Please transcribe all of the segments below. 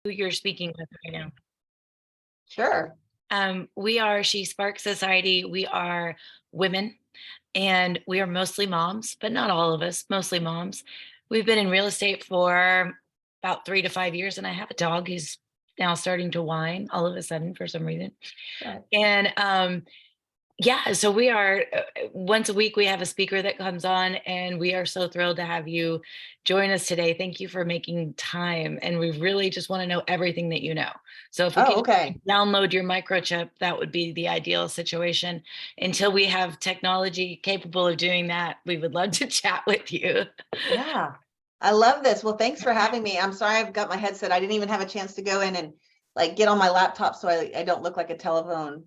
who you're speaking with right now. Sure. We are She Sparks Society. We are women and we are mostly moms, but not all of us, mostly moms. We've been in real estate for about 3 to 5 years, and I have a dog who's now starting to whine all of a sudden for some reason. Right. And yeah, so we are once a week we have a speaker that comes on, and we are so thrilled to have you join us today. Thank you for making time, and we really just want to know everything that you know. So if we could Oh, just okay. download your microchip, that would be the ideal situation. Until we have technology capable of doing that, we would love to chat with you. Yeah. I love this. Well, thanks for having me. I'm sorry I've got my headset. I didn't even have a chance to go in and like get on my laptop so I don't look like a telephone,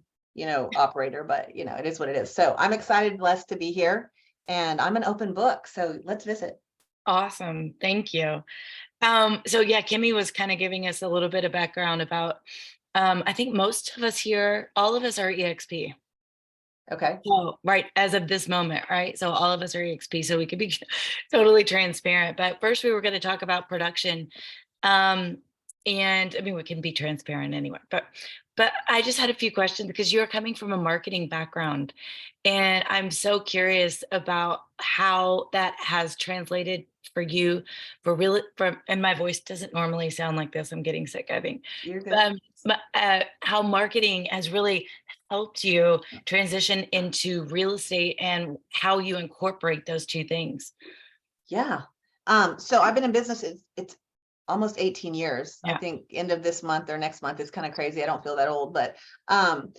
operator, but it is what it is. So I'm excited, blessed to be here. And I'm an open book. So let's visit. Awesome. Thank you. So yeah, Kimmy was kind of giving us a little bit of background about I think most of us here, all of us are EXP. Okay. So, right, as of this moment, right? So all of us are EXP, so we could be totally transparent. But first, we were going to talk about production. Um, and I mean, we can be transparent anyway, but I just had a few questions because you're coming from a marketing background, and I'm so curious about how that has translated for you for real for and my voice doesn't normally sound like this. I'm getting sick, I think. You're good. How marketing has really helped you transition into real estate and how you incorporate those two things. Yeah. So I've been in business, it's almost 18 years. I Yeah. think end of this month or next month is kind of crazy. I don't feel that old, but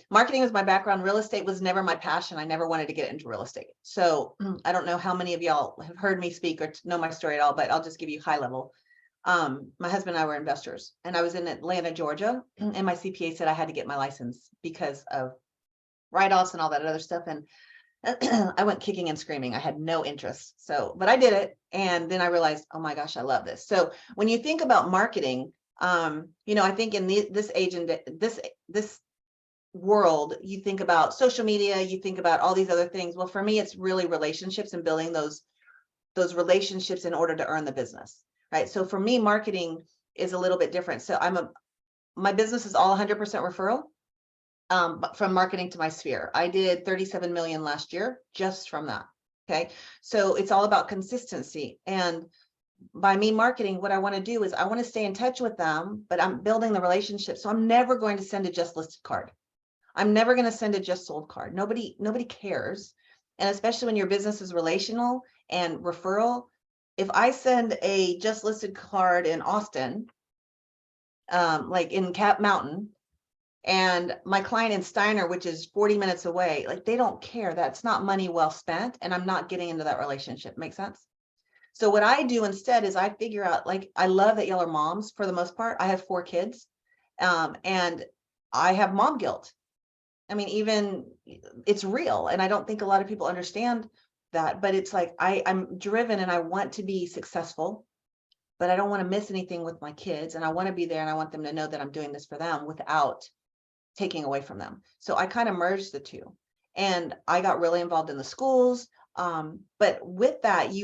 marketing was my background. Real estate was never my passion. I never wanted to get into real estate. So I don't know how many of y'all have heard me speak or know my story at all, but I'll just give you high level. My husband and I were investors, and I was in Atlanta, Georgia, and my CPA said I had to get my license because of write-offs and all that other stuff. And I went kicking and screaming. I had no interest. So, but I did it. And then I realized, oh my gosh, I love this. So when you think about marketing, I think in this age and this world, you think about social media, you think about all these other things. Well, for me, it's really relationships and building those relationships in order to earn the business. Right. So for me, marketing is a little bit different. So my business is all 100% referral. But from marketing to my sphere, I did 37 million last year just from that. Okay. So it's all about consistency. And by me marketing, what I want to do is I want to stay in touch with them, but I'm building the relationship. So I'm never going to send a just listed card. I'm never going to send a just sold card. Nobody cares. And especially when your business is relational and referral, if I send a just listed card in Austin, like in Cap Mountain, and my client in Steiner, which is 40 minutes away, like they don't care. That's not money well spent. And I'm not getting into that relationship. Make sense? So what I do instead is I figure out, like, I love that y'all are moms for the most part. I have 4 kids, and I have mom guilt. I mean, even it's real. And I don't think a lot of people understand that, but it's like, I'm driven and I want to be successful, but I don't want to miss anything with my kids. And I want to be there and I want them to know that I'm doing this for them without taking away from them. So I kind of merged the two, and I got really involved in the schools. But with that, I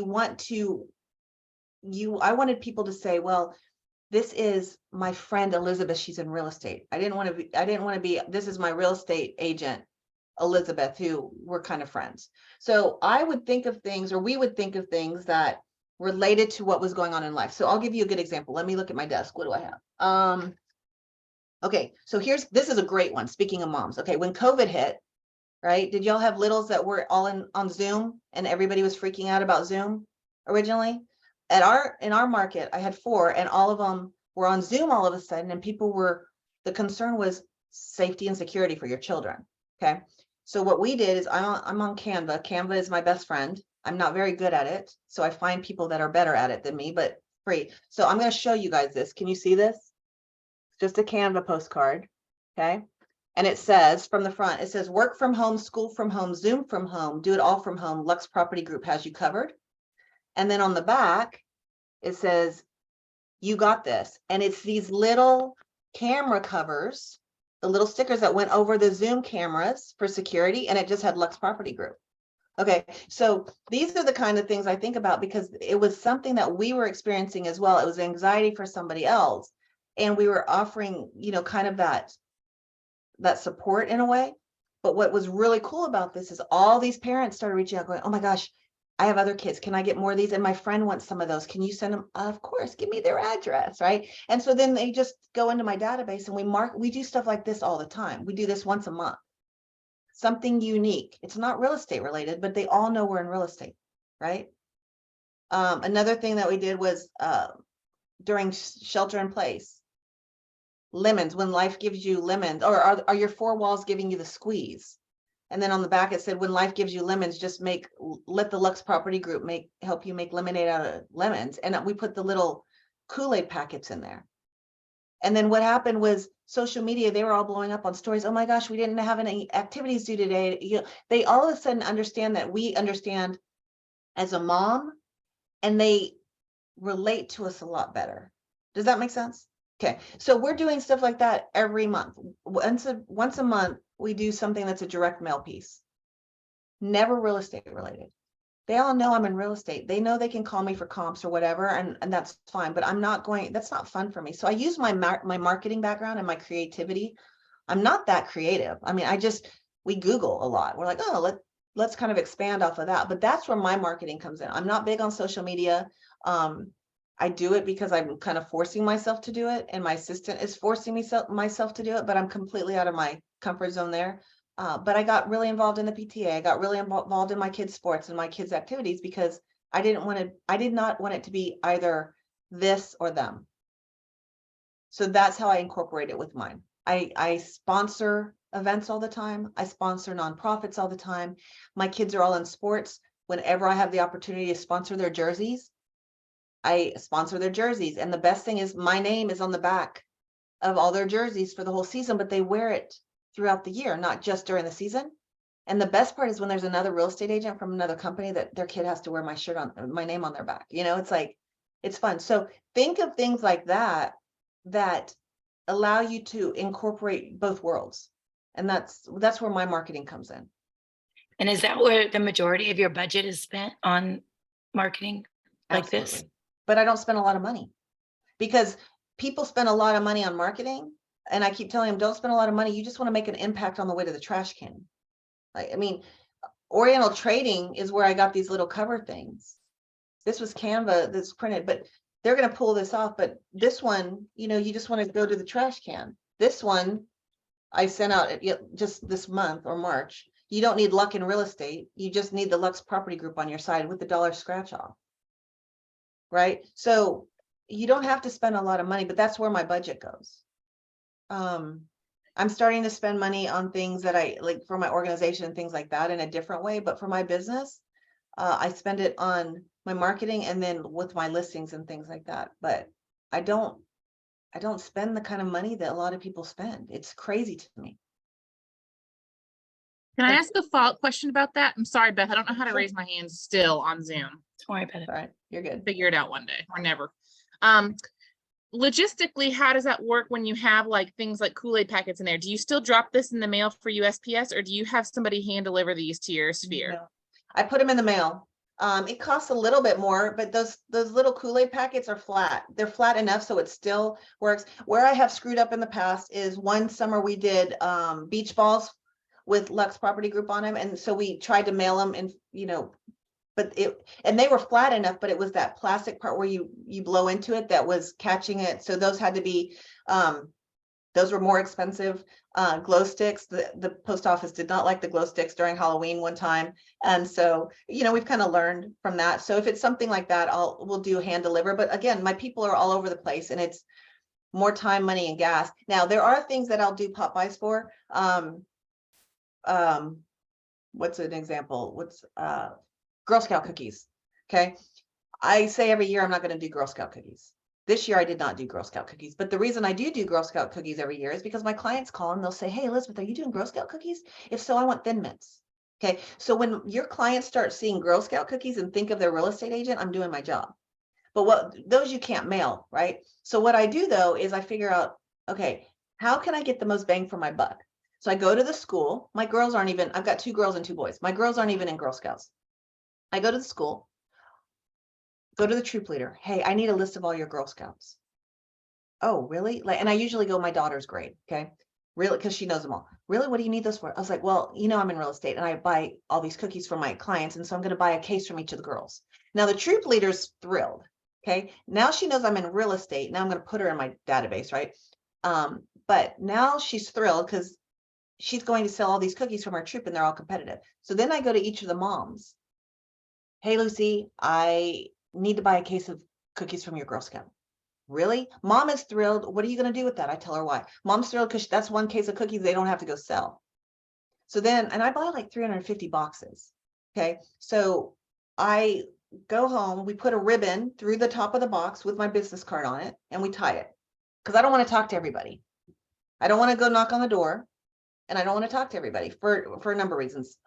wanted people to say, well, this is my friend Elizabeth. She's in real estate. I didn't want to be, this is my real estate agent, Elizabeth, who we're kind of friends. So I would think of things, or we would think of things that related to what was going on in life. So I'll give you a good example. Let me look at my desk. What do I have? Okay, so this is a great one. Speaking of moms, okay, when COVID hit, right? Did y'all have littles that were all on Zoom and everybody was freaking out about Zoom originally? In our market, I had 4 and all of them were on Zoom all of a sudden, and the concern was safety and security for your children. Okay. So what we did is I'm on Canva. Canva is my best friend. I'm not very good at it. So I find people that are better at it than me, but free. So I'm going to show you guys this. Can you see this? Just a Canva postcard. Okay. And it says from the front, it says work from home, school from home, Zoom from home, do it all from home. Lux Property Group has you covered. And then on the back, it says, you got this. And it's these little camera covers, the little stickers that went over the Zoom cameras for security. And it just had Lux Property Group. Okay. So these are the kind of things I think about because it was something that we were experiencing as well. It was anxiety for somebody else. And we were offering, kind of that support in a way. But what was really cool about this is all these parents started reaching out going, oh my gosh, I have other kids. Can I get more of these? And my friend wants some of those. Can you send them? Of course, give me their address, right? And so then they just go into my database and we do stuff like this all the time. We do this once a month. Something unique. It's not real estate related, but they all know we're in real estate, right? Another thing that we did was during shelter in place, lemons, when life gives you lemons, or are your four walls giving you the squeeze? And then on the back it said, when life gives you lemons, just let the Lux Property Group help you make lemonade out of lemons. And we put the little Kool-Aid packets in there. And then what happened was social media, they were all blowing up on stories. Oh my gosh, we didn't have any activities due today. They all of a sudden understand that we understand as a mom, and they relate to us a lot better. Does that make sense? Okay, so we're doing stuff like that every month. Once a month, we do something that's a direct mail piece. Never real estate related. They all know I'm in real estate. They know they can call me for comps or whatever, and that's fine. But that's not fun for me. So I use my marketing background and my creativity. I'm not that creative. I mean, we Google a lot. We're like, oh, let's kind of expand off of that. But that's where my marketing comes in. I'm not big on social media. I do it because I'm kind of forcing myself to do it, and my assistant is forcing myself to do it, but I'm completely out of my comfort zone there. But I got really involved in the PTA. I got really involved in my kids' sports and my kids' activities because I did not want it to be either this or them. So that's how I incorporate it with mine. I sponsor events all the time. I sponsor nonprofits all the time. My kids are all in sports. Whenever I have the opportunity to sponsor their jerseys, I sponsor their jerseys. And the best thing is my name is on the back of all their jerseys for the whole season, but they wear it throughout the year, not just during the season. And the best part is when there's another real estate agent from another company that their kid has to wear my name on their back. It's like, it's fun. So think of things like that allow you to incorporate both worlds. And that's where my marketing comes in. And is that where the majority of your budget is spent on marketing like this? Absolutely. But I don't spend a lot of money because people spend a lot of money on marketing. And I keep telling them, don't spend a lot of money. You just want to make an impact on the way to the trash can. I mean, Oriental Trading is where I got these little cover things. This was Canva that's printed, but they're going to pull this off. But this one, you just want to go to the trash can. This one I sent out just this month or March. You don't need luck in real estate. You just need the Lux Property Group on your side with the dollar scratch off. Right? So you don't have to spend a lot of money, but that's where my budget goes. I'm starting to spend money on things that I like for my organization and things like that in a different way. But for my business, I spend it on my marketing and then with my listings and things like that. But I don't spend the kind of money that a lot of people spend. It's crazy to me. Can I ask a follow-up question about that? I'm sorry, Beth. I don't know how to Sure. raise my hand still on Zoom. Don't worry about it. All right, you're good. Figure it out one day or never. Logistically, how does that work when you have like things like Kool-Aid packets in there? Do you still drop this in the mail for USPS, or do you have somebody hand deliver these to your sphere? No. I put them in the mail. It costs a little bit more, but those little Kool-Aid packets are flat. They're flat enough so it still works. Where I have screwed up in the past is one summer we did beach balls with Lux Property Group on them, and so we tried to mail them, and but they were flat enough, but it was that plastic part where you blow into it that was catching it. So those had to be those were more expensive. Glow sticks, the post office did not like the glow sticks during Halloween one time, and so we've kind of learned from that. So if it's something like that, we'll do hand deliver. But again, my people are all over the place, and it's more time, money, and gas. Now there are things that I'll do pop buys for. What's an example? Girl Scout cookies. Okay. I say every year I'm not going to do Girl Scout cookies. This year I did not do Girl Scout cookies, but the reason I do Girl Scout cookies every year is because my clients call and they'll say, hey, Elizabeth, are you doing Girl Scout cookies? If so, I want Thin Mints. Okay. So when your clients start seeing Girl Scout cookies and think of their real estate agent, I'm doing my job. But those you can't mail, right? So what I do though, is I figure out, okay, how can I get the most bang for my buck? So I go to the school. My girls aren't even, I've got 2 girls and 2 boys. My girls aren't even in Girl Scouts. I go to the school, go to the troop leader. Hey, I need a list of all your Girl Scouts. oh, really? Like, and I usually go my daughter's grade. Okay. Really? Because she knows them all. Really? What do you need those for? I was like, well, I'm in real estate and I buy all these cookies for my clients. And so I'm going to buy a case from each of the girls. Now the troop leader's thrilled. Okay. Now she knows I'm in real estate. Now I'm going to put her in my database. Right. But now she's thrilled because she's going to sell all these cookies from our troop and they're all competitive. So then I go to each of the moms. Hey, Lucy, I need to buy a case of cookies from your Girl Scout. Really? Mom is thrilled. What are you going to do with that? I tell her why. Mom's thrilled because that's one case of cookies they don't have to go sell. So then, and I buy like 350 boxes. Okay. So I go home, we put a ribbon through the top of the box with my business card on it, and we tie it because I don't want to talk to everybody. I don't want to go knock on the door, and I don't want to talk to everybody for a number of reasons.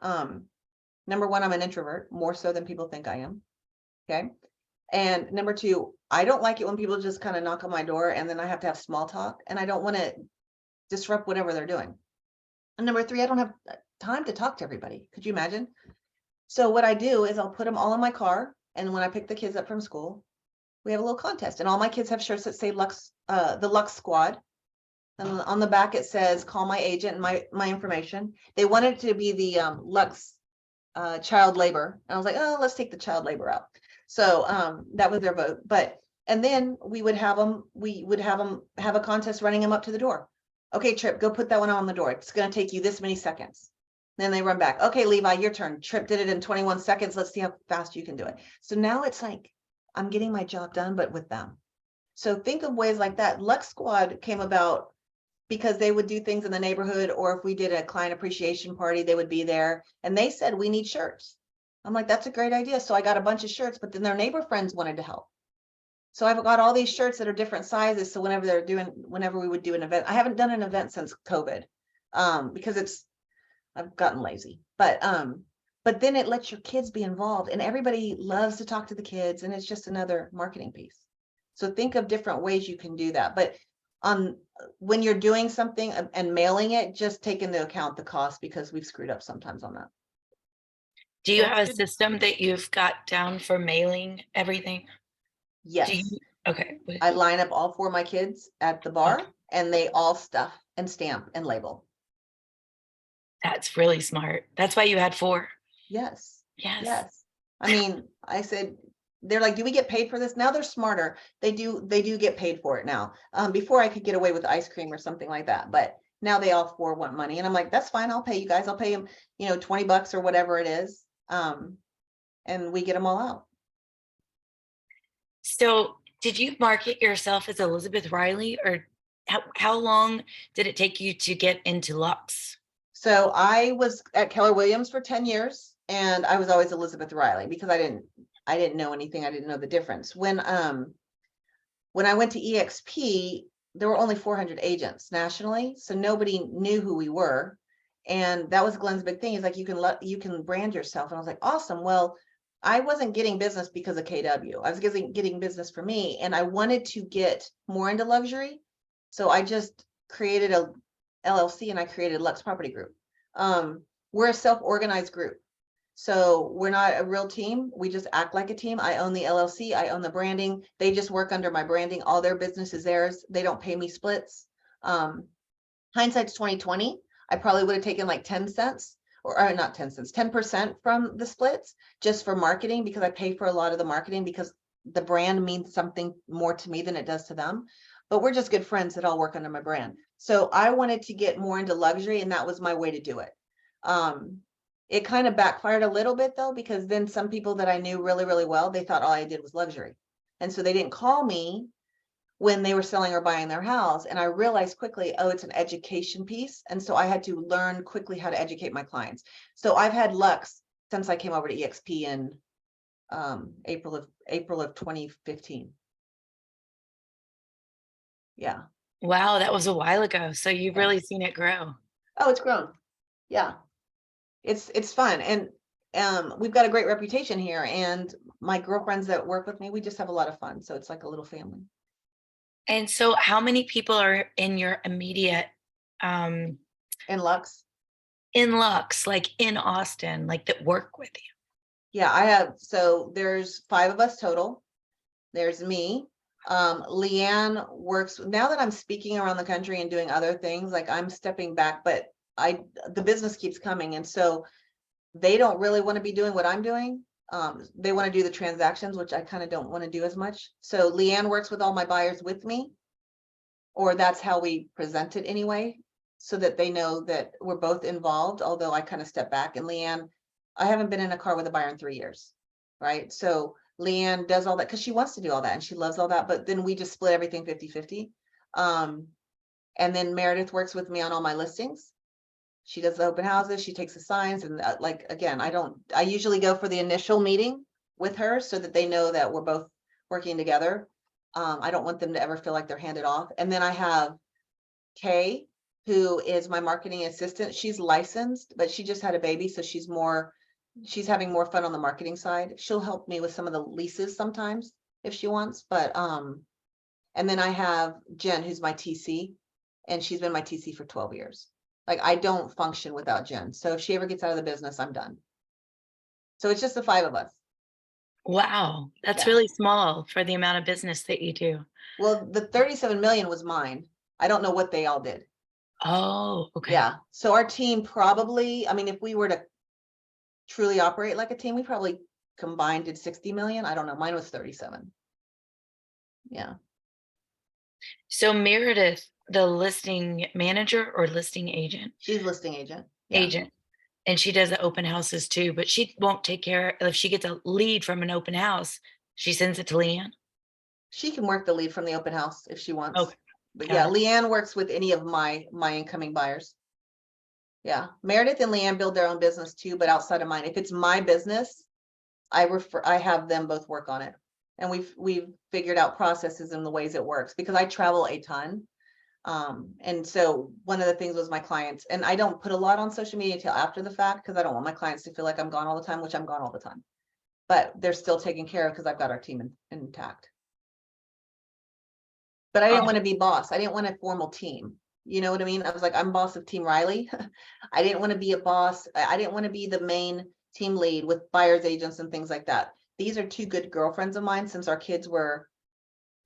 Number one, I'm an introvert, more so than people think I am. Okay. And number two, I don't like it when people just kind of knock on my door and then I have to have small talk, and I don't want to disrupt whatever they're doing. And number three, I don't have time to talk to everybody. Could you imagine? So what I do is I'll put them all in my car. And when I pick the kids up from school, we have a little contest, and all my kids have shirts that say Lux, the Lux Squad. And on the back, it says, call my agent and my information. They wanted it to be the Lux child labor. And I was like, oh, let's take the child labor out. So that was their vote. And then we would have them have a contest running them up to the door. Okay, Trip, go put that one on the door. It's going to take you this many seconds. Then they run back. Okay, Levi, your turn. Trip did it in 21 seconds. Let's see how fast you can do it. So now it's like I'm getting my job done, but with them. So think of ways like that. Lux Squad came about because they would do things in the neighborhood, or if we did a client appreciation party, they would be there. And they said, we need shirts. I'm like, that's a great idea. So I got a bunch of shirts, but then their neighbor friends wanted to help. So I've got all these shirts that are different sizes. So whenever we would do an event, I haven't done an event since COVID because I've gotten lazy, but then it lets your kids be involved, and everybody loves to talk to the kids, and it's just another marketing piece. So think of different ways you can do that. But when you're doing something and mailing it, just take into account the cost, because we've screwed up sometimes on that. Do you That's have a good. system that you've got down for mailing everything? Yes. Okay. I line up all 4 of my kids at the bar, and they all stuff and stamp and label. That's really smart. That's why you had 4. Yes. Yes. Yes. I mean, I said, they're like, do we get paid for this? Now they're smarter. They do get paid for it now. Before I could get away with ice cream or something like that, but now they all 4 want money, and I'm like, that's fine. I'll pay you guys. I'll pay them, $20 or whatever it is. And we get them all out. So did you market yourself as Elizabeth Riley, or how long did it take you to get into Lux? So I was at Keller Williams for 10 years, and I was always Elizabeth Riley because I didn't know anything. I didn't know the difference. When I went to EXP, there were only 400 agents nationally, so nobody knew who we were. And that was Glenn's big thing. He's like, you can brand yourself. And I was like, awesome. Well, I wasn't getting business because of KW. I was getting business for me, and I wanted to get more into luxury. So I just created a LLC, and I created Lux Property Group. We're a self-organized group. So we're not a real team. We just act like a team. I own the LLC. I own the branding. They just work under my branding. All their business is theirs. They don't pay me splits. Hindsight's 2020. I probably would have taken like 10 cents or not 10 cents, 10% from the splits just for marketing, because I pay for a lot of the marketing because the brand means something more to me than it does to them. But we're just good friends that all work under my brand. So I wanted to get more into luxury, and that was my way to do it. It kind of backfired a little bit though, because then some people that I knew really, really well, they thought all I did was luxury. And so they didn't call me when they were selling or buying their house. And I realized quickly, oh, it's an education piece. And so I had to learn quickly how to educate my clients. So I've had Lux since I came over to EXP in April of 2015. Yeah. Wow, that was a while ago. So you've really seen it grow. Oh, it's grown. Yeah. It's fun. And we've got a great reputation here. And my girlfriends that work with me, we just have a lot of fun. So it's like a little family. And so how many people are in your immediate In Lux? in Lux, like in Austin, like that work with you? Yeah, so there's 5 of us total. There's me. Leanne works, now that I'm speaking around the country and doing other things, like I'm stepping back, but the business keeps coming. And so they don't really want to be doing what I'm doing. They want to do the transactions, which I kind of don't want to do as much. So Leanne works with all my buyers with me, or that's how we present it anyway, so that they know that we're both involved, although I kind of step back. And Leanne, I haven't been in a car with a buyer in 3 years, right? So Leanne does all that because she wants to do all that and she loves all that, but then we just split everything 50-50. And then Meredith works with me on all my listings. She does the open houses, she takes the signs, and like, again, I usually go for the initial meeting with her so that they know that we're both working together. I don't want them to ever feel like they're handed off. And then I have Kay, who is my marketing assistant. She's licensed, but she just had a baby, so she's having more fun on the marketing side. She'll help me with some of the leases sometimes if she wants, but and then I have Jen, who's my TC, and she's been my TC for 12 years. Like, I don't function without Jen. So if she ever gets out of the business, I'm done. So it's just the 5 of us. Wow, that's Yeah. really small for the amount of business that you do. Well, the 37 million was mine. I don't know what they all did. Oh, okay. Yeah. So our team probably, I mean, if we were to truly operate like a team, we probably combined did 60 million. I don't know. Mine was 37. Yeah. So Meredith, the listing manager or listing agent? She's listing agent. Yeah. Agent. And she does the open houses too, but she won't take care, if she gets a lead from an open house, she sends it to Leanne. She can work the lead from the open house if she wants. Okay. But Got yeah, it. Leanne works with any of my incoming buyers. Yeah, Meredith and Leanne build their own business too, but outside of mine. If it's my business, I have them both work on it. And we've figured out processes and the ways it works because I travel a ton. And so one of the things was my clients, and I don't put a lot on social media till after the fact because I don't want my clients to feel like I'm gone all the time, which I'm gone all the time. But they're still taken care of because I've got our team intact. But I didn't want to be boss. I didn't want a formal team. You know what I mean? I was like, I'm boss of Team Riley. I didn't want to be a boss. I didn't want to be the main team lead with buyers agents and things like that. These are 2 good girlfriends of mine since our kids were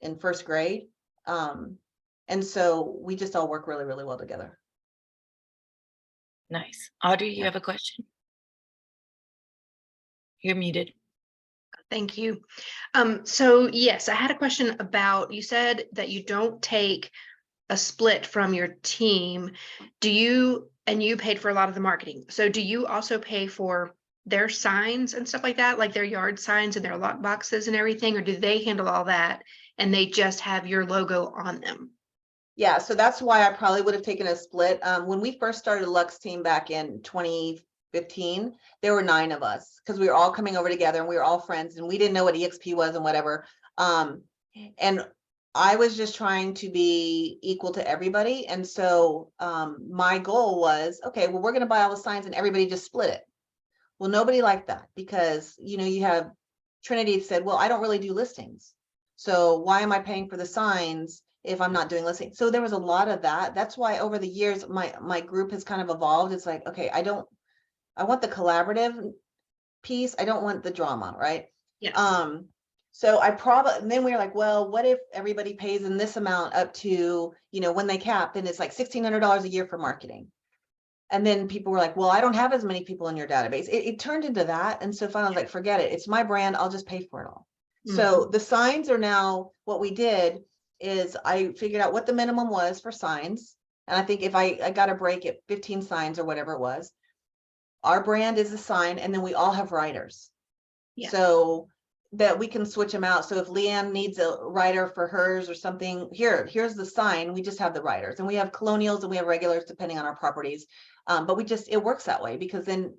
in 1st grade. And so we just all work really, really well together. Nice. Audrey, you Yeah. have a question? You're muted. Thank you. So yes, I had a question about, you said that you don't take a split from your team. And you paid for a lot of the marketing. So do you also pay for their signs and stuff like that, like their yard signs and their lock boxes and everything, or do they handle all that and they just have your logo on them? Yeah, so that's why I probably would have taken a split. When we first started Lux Team back in 2015, there were 9 of us because we were all coming over together and we were all friends and we didn't know what EXP was and whatever. And I was just trying to be equal to everybody. And so my goal was, okay, well, we're going to buy all the signs and everybody just split it. Well, nobody liked that because, you have Trinity said, well, I don't really do listings. So why am I paying for the signs if I'm not doing listings? So there was a lot of that. That's why over the years, my group has kind of evolved. It's like, okay, I want the collaborative piece. I don't want the drama, right? Yes. So and then we were like, well, what if everybody pays in this amount up to, when they cap, then it's like $1,600 a year for marketing. And then people were like, well, I don't have as many people in your database. It turned into that. And so finally I was like, forget it. It's my brand. I'll just pay for it all. So the signs are now, what we did is I figured out what the minimum was for signs. And I think if I got a break at 15 signs or whatever it was, our brand is a sign. And then we all have writers. Yeah. So that we can switch them out. So if Leanne needs a writer for hers or something, here's the sign. We just have the writers, and we have colonials and we have regulars depending on our properties. But it works that way because then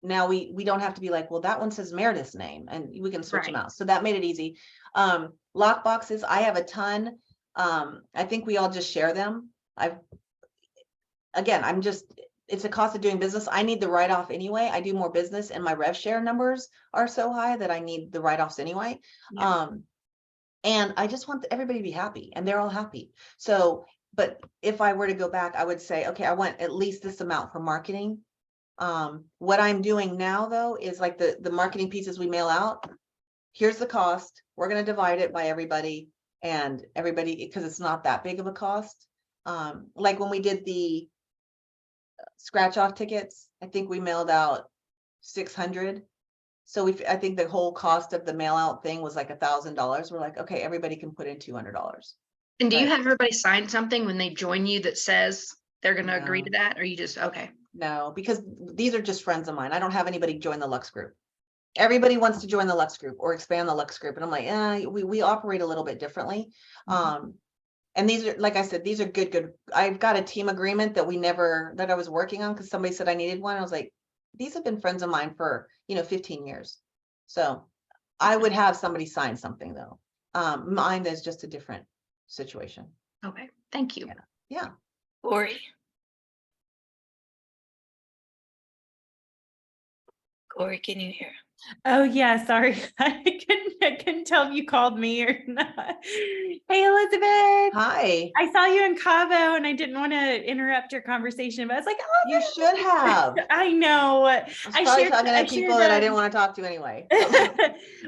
now we don't have to be like, well, that one says Meredith's name, and we can switch them out. So that made it easy. Lock boxes, I have a ton. I think we all just share them. It's a cost of doing business. I need the write-off anyway. I do more business and my rev share numbers are so high that I need the write-offs anyway. Yeah. And I just want everybody to be happy and they're all happy. So, but if I were to go back, I would say, okay, I want at least this amount for marketing. What I'm doing now though, is like the marketing pieces we mail out. Here's the cost. We're going to divide it by everybody. And everybody, because it's not that big of a cost. Like when we did the scratch off tickets, I think we mailed out 600. So I think the whole cost of the mail out thing was like $1,000. We're like, okay, everybody can put in $200. And do you Right. have everybody sign something when they join you that says they're gonna agree No. to that, or you just, okay? No, because these are just friends of mine. I don't have anybody join the Lux group. Everybody wants to join the Lux group or expand the Lux group. And I'm like, we operate a little bit differently. And these are, like I said, these are good. I've got a team agreement that I was working on because somebody said I needed one. I was like, these have been friends of mine for, 15 years. So I would have somebody sign something though. Mine is just a different situation. Okay, thank you. Yeah. Corey. Corey, can you hear? Oh yeah, sorry. I couldn't tell if you called me or not. Hey Elizabeth. Hi, I saw you in Cabo and I didn't want to interrupt your conversation, but I was like, oh, you should have. I know. I was probably talking to people that I didn't want to talk to anyway.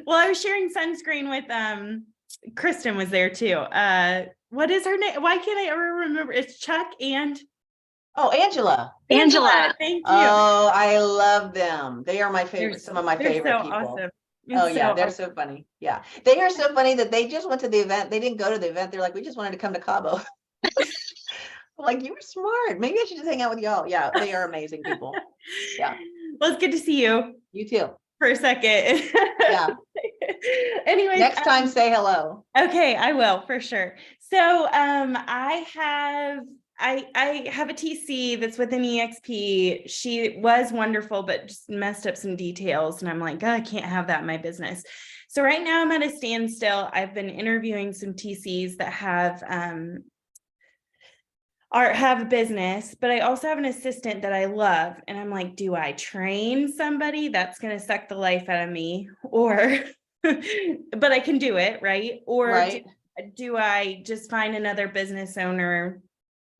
Well, I was sharing sunscreen with Kristen was there too. What is her name? Why can't I ever remember? It's Chuck and Oh, Angela. Angela. Thank you. Oh, I love them. They are my favorite, some of my They're favorite so people. awesome. Oh It's yeah, so they're awesome. so funny. Yeah, they are so funny that they just went to the event. They didn't go to the event. They're like, we just wanted to come to Cabo. I'm like, you were smart. Maybe I should just hang out with y'all. Yeah, they are amazing people. Yeah. Well, it's good to see you You too. for a second. Yeah. Anyways, Next time, say hello. okay, I will for sure. So I have a TC that's with an EXP. She was wonderful, but just messed up some details. And I'm like, I can't have that in my business. So right now I'm at a standstill. I've been interviewing some TCs that have a business, but I also have an assistant that I love. And I'm like, do I train somebody that's going to suck the life out of me? Or but I can do it, right? Or Right. do I just find another business owner?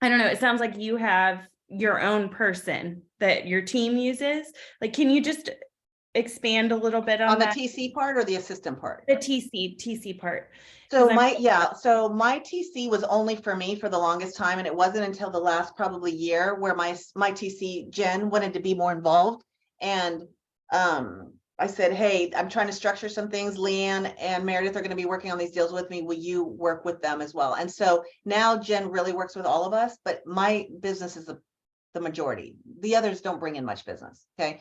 I don't know. It sounds like you have your own person that your team uses. Like, can you just expand a little bit on On the that? TC part or the assistant part? The TC part. So 'Cause I'm- so my TC was only for me for the longest time. And it wasn't until the last probably year where my TC Jen wanted to be more involved. And I said, hey, I'm trying to structure some things. Leanne and Meredith are going to be working on these deals with me. Will you work with them as well? And so now Jen really works with all of us, but my business is the majority. The others don't bring in much business. Okay.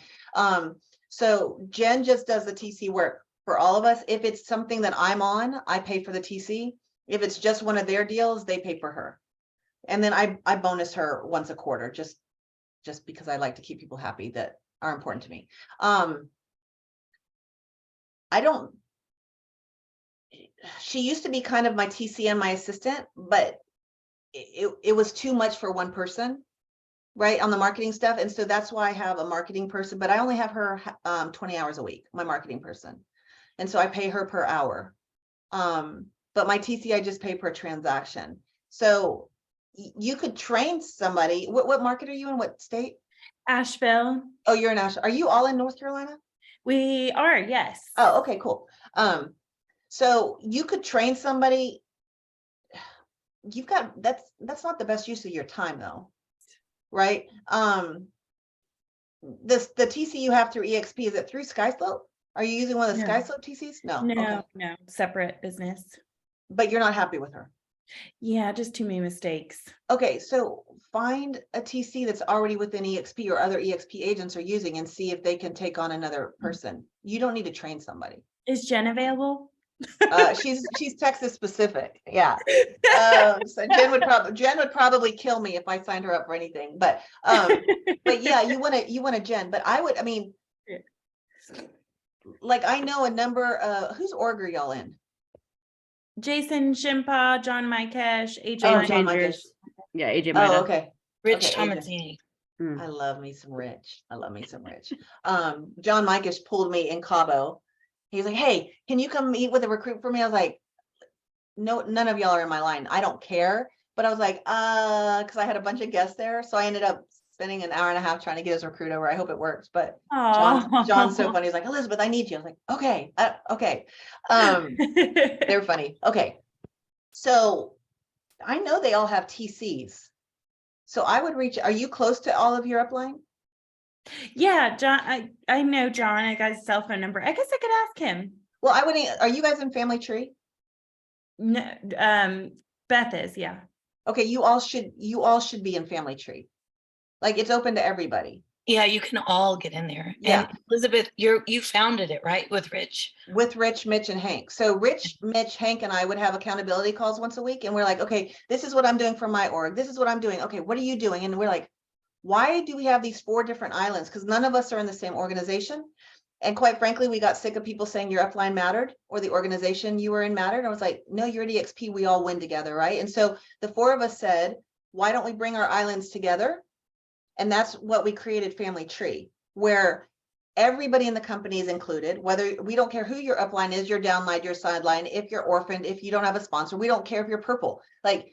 So Jen just does the TC work for all of us. If it's something that I'm on, I pay for the TC. If it's just one of their deals, they pay for her. And then I bonus her once a quarter, just because I like to keep people happy that are important to me. She used to be kind of my TC and my assistant, but it was too much for one person, right, on the marketing stuff. And so that's why I have a marketing person, but I only have her 20 hours a week, my marketing person. And so I pay her per hour. But my TC, I just pay per transaction. So you could train somebody. What market are you in? What state? Asheville. Oh, you're in Asheville. Are you all in North Carolina? We are, yes. Oh, okay, cool. So you could train somebody. That's not the best use of your time though, right? The TC you have through EXP, is it through SkySlope? Are you using one of the No. SkySlope TCs? No. No, Okay. no, separate business. But you're not happy with her. Yeah, just too many mistakes. Okay, so find a TC that's already within EXP or other EXP agents are using and see if they can take on another person. You don't need to train somebody. Is Jen available? She's Texas specific. Yeah. So Jen would probably kill me if I signed her up for anything. But yeah, you want to Jen. But I mean, like I know a number. Whose org are y'all in? Jason Shimpa, John Mikesh, AJ. Oh, Mike- John Mikesh. Yeah, AJ Oh, Maida. okay. Rich Okay, AJ. Tomazzini. I love me some Rich. John Mikesh pulled me in Cabo. He's like, hey, can you come meet with a recruit for me? I was like, no, none of y'all are in my line. I don't care. But I was like, because I had a bunch of guests there. So I ended up spending an hour and a half trying to get his recruit over. I hope it works. But Aw. John's so funny. He's like, Elizabeth, I need you. I was like, okay, okay. They're funny. Okay. So I know they all have TCs. So I would are you close to all of your upline? Yeah, John, I know John. I got his cell phone number. I guess I could ask him. Well, are you guys in Family Tree? No, Beth is, yeah. Okay, you all should be in Family Tree. Like, it's open to everybody. Yeah, you can all get in there. Yeah. And Elizabeth, you founded it, right? With Rich. With Rich, Mitch, and Hank. So Rich, Mitch, Hank, and I would have accountability calls once a week. And we're like, okay, this is what I'm doing for my org. This is what I'm doing. Okay, what are you doing? And we're like, why do we have these 4 different islands? Because none of us are in the same organization. And quite frankly, we got sick of people saying your upline mattered or the organization you were in mattered. I was like, no, you're at EXP. We all win together, right? And so the 4 of us said, why don't we bring our islands together? And that's what we created Family Tree, where everybody in the company is included, whether we don't care who your upline is, your downline, your sideline, if you're orphaned, if you don't have a sponsor, we don't care if you're purple. Like,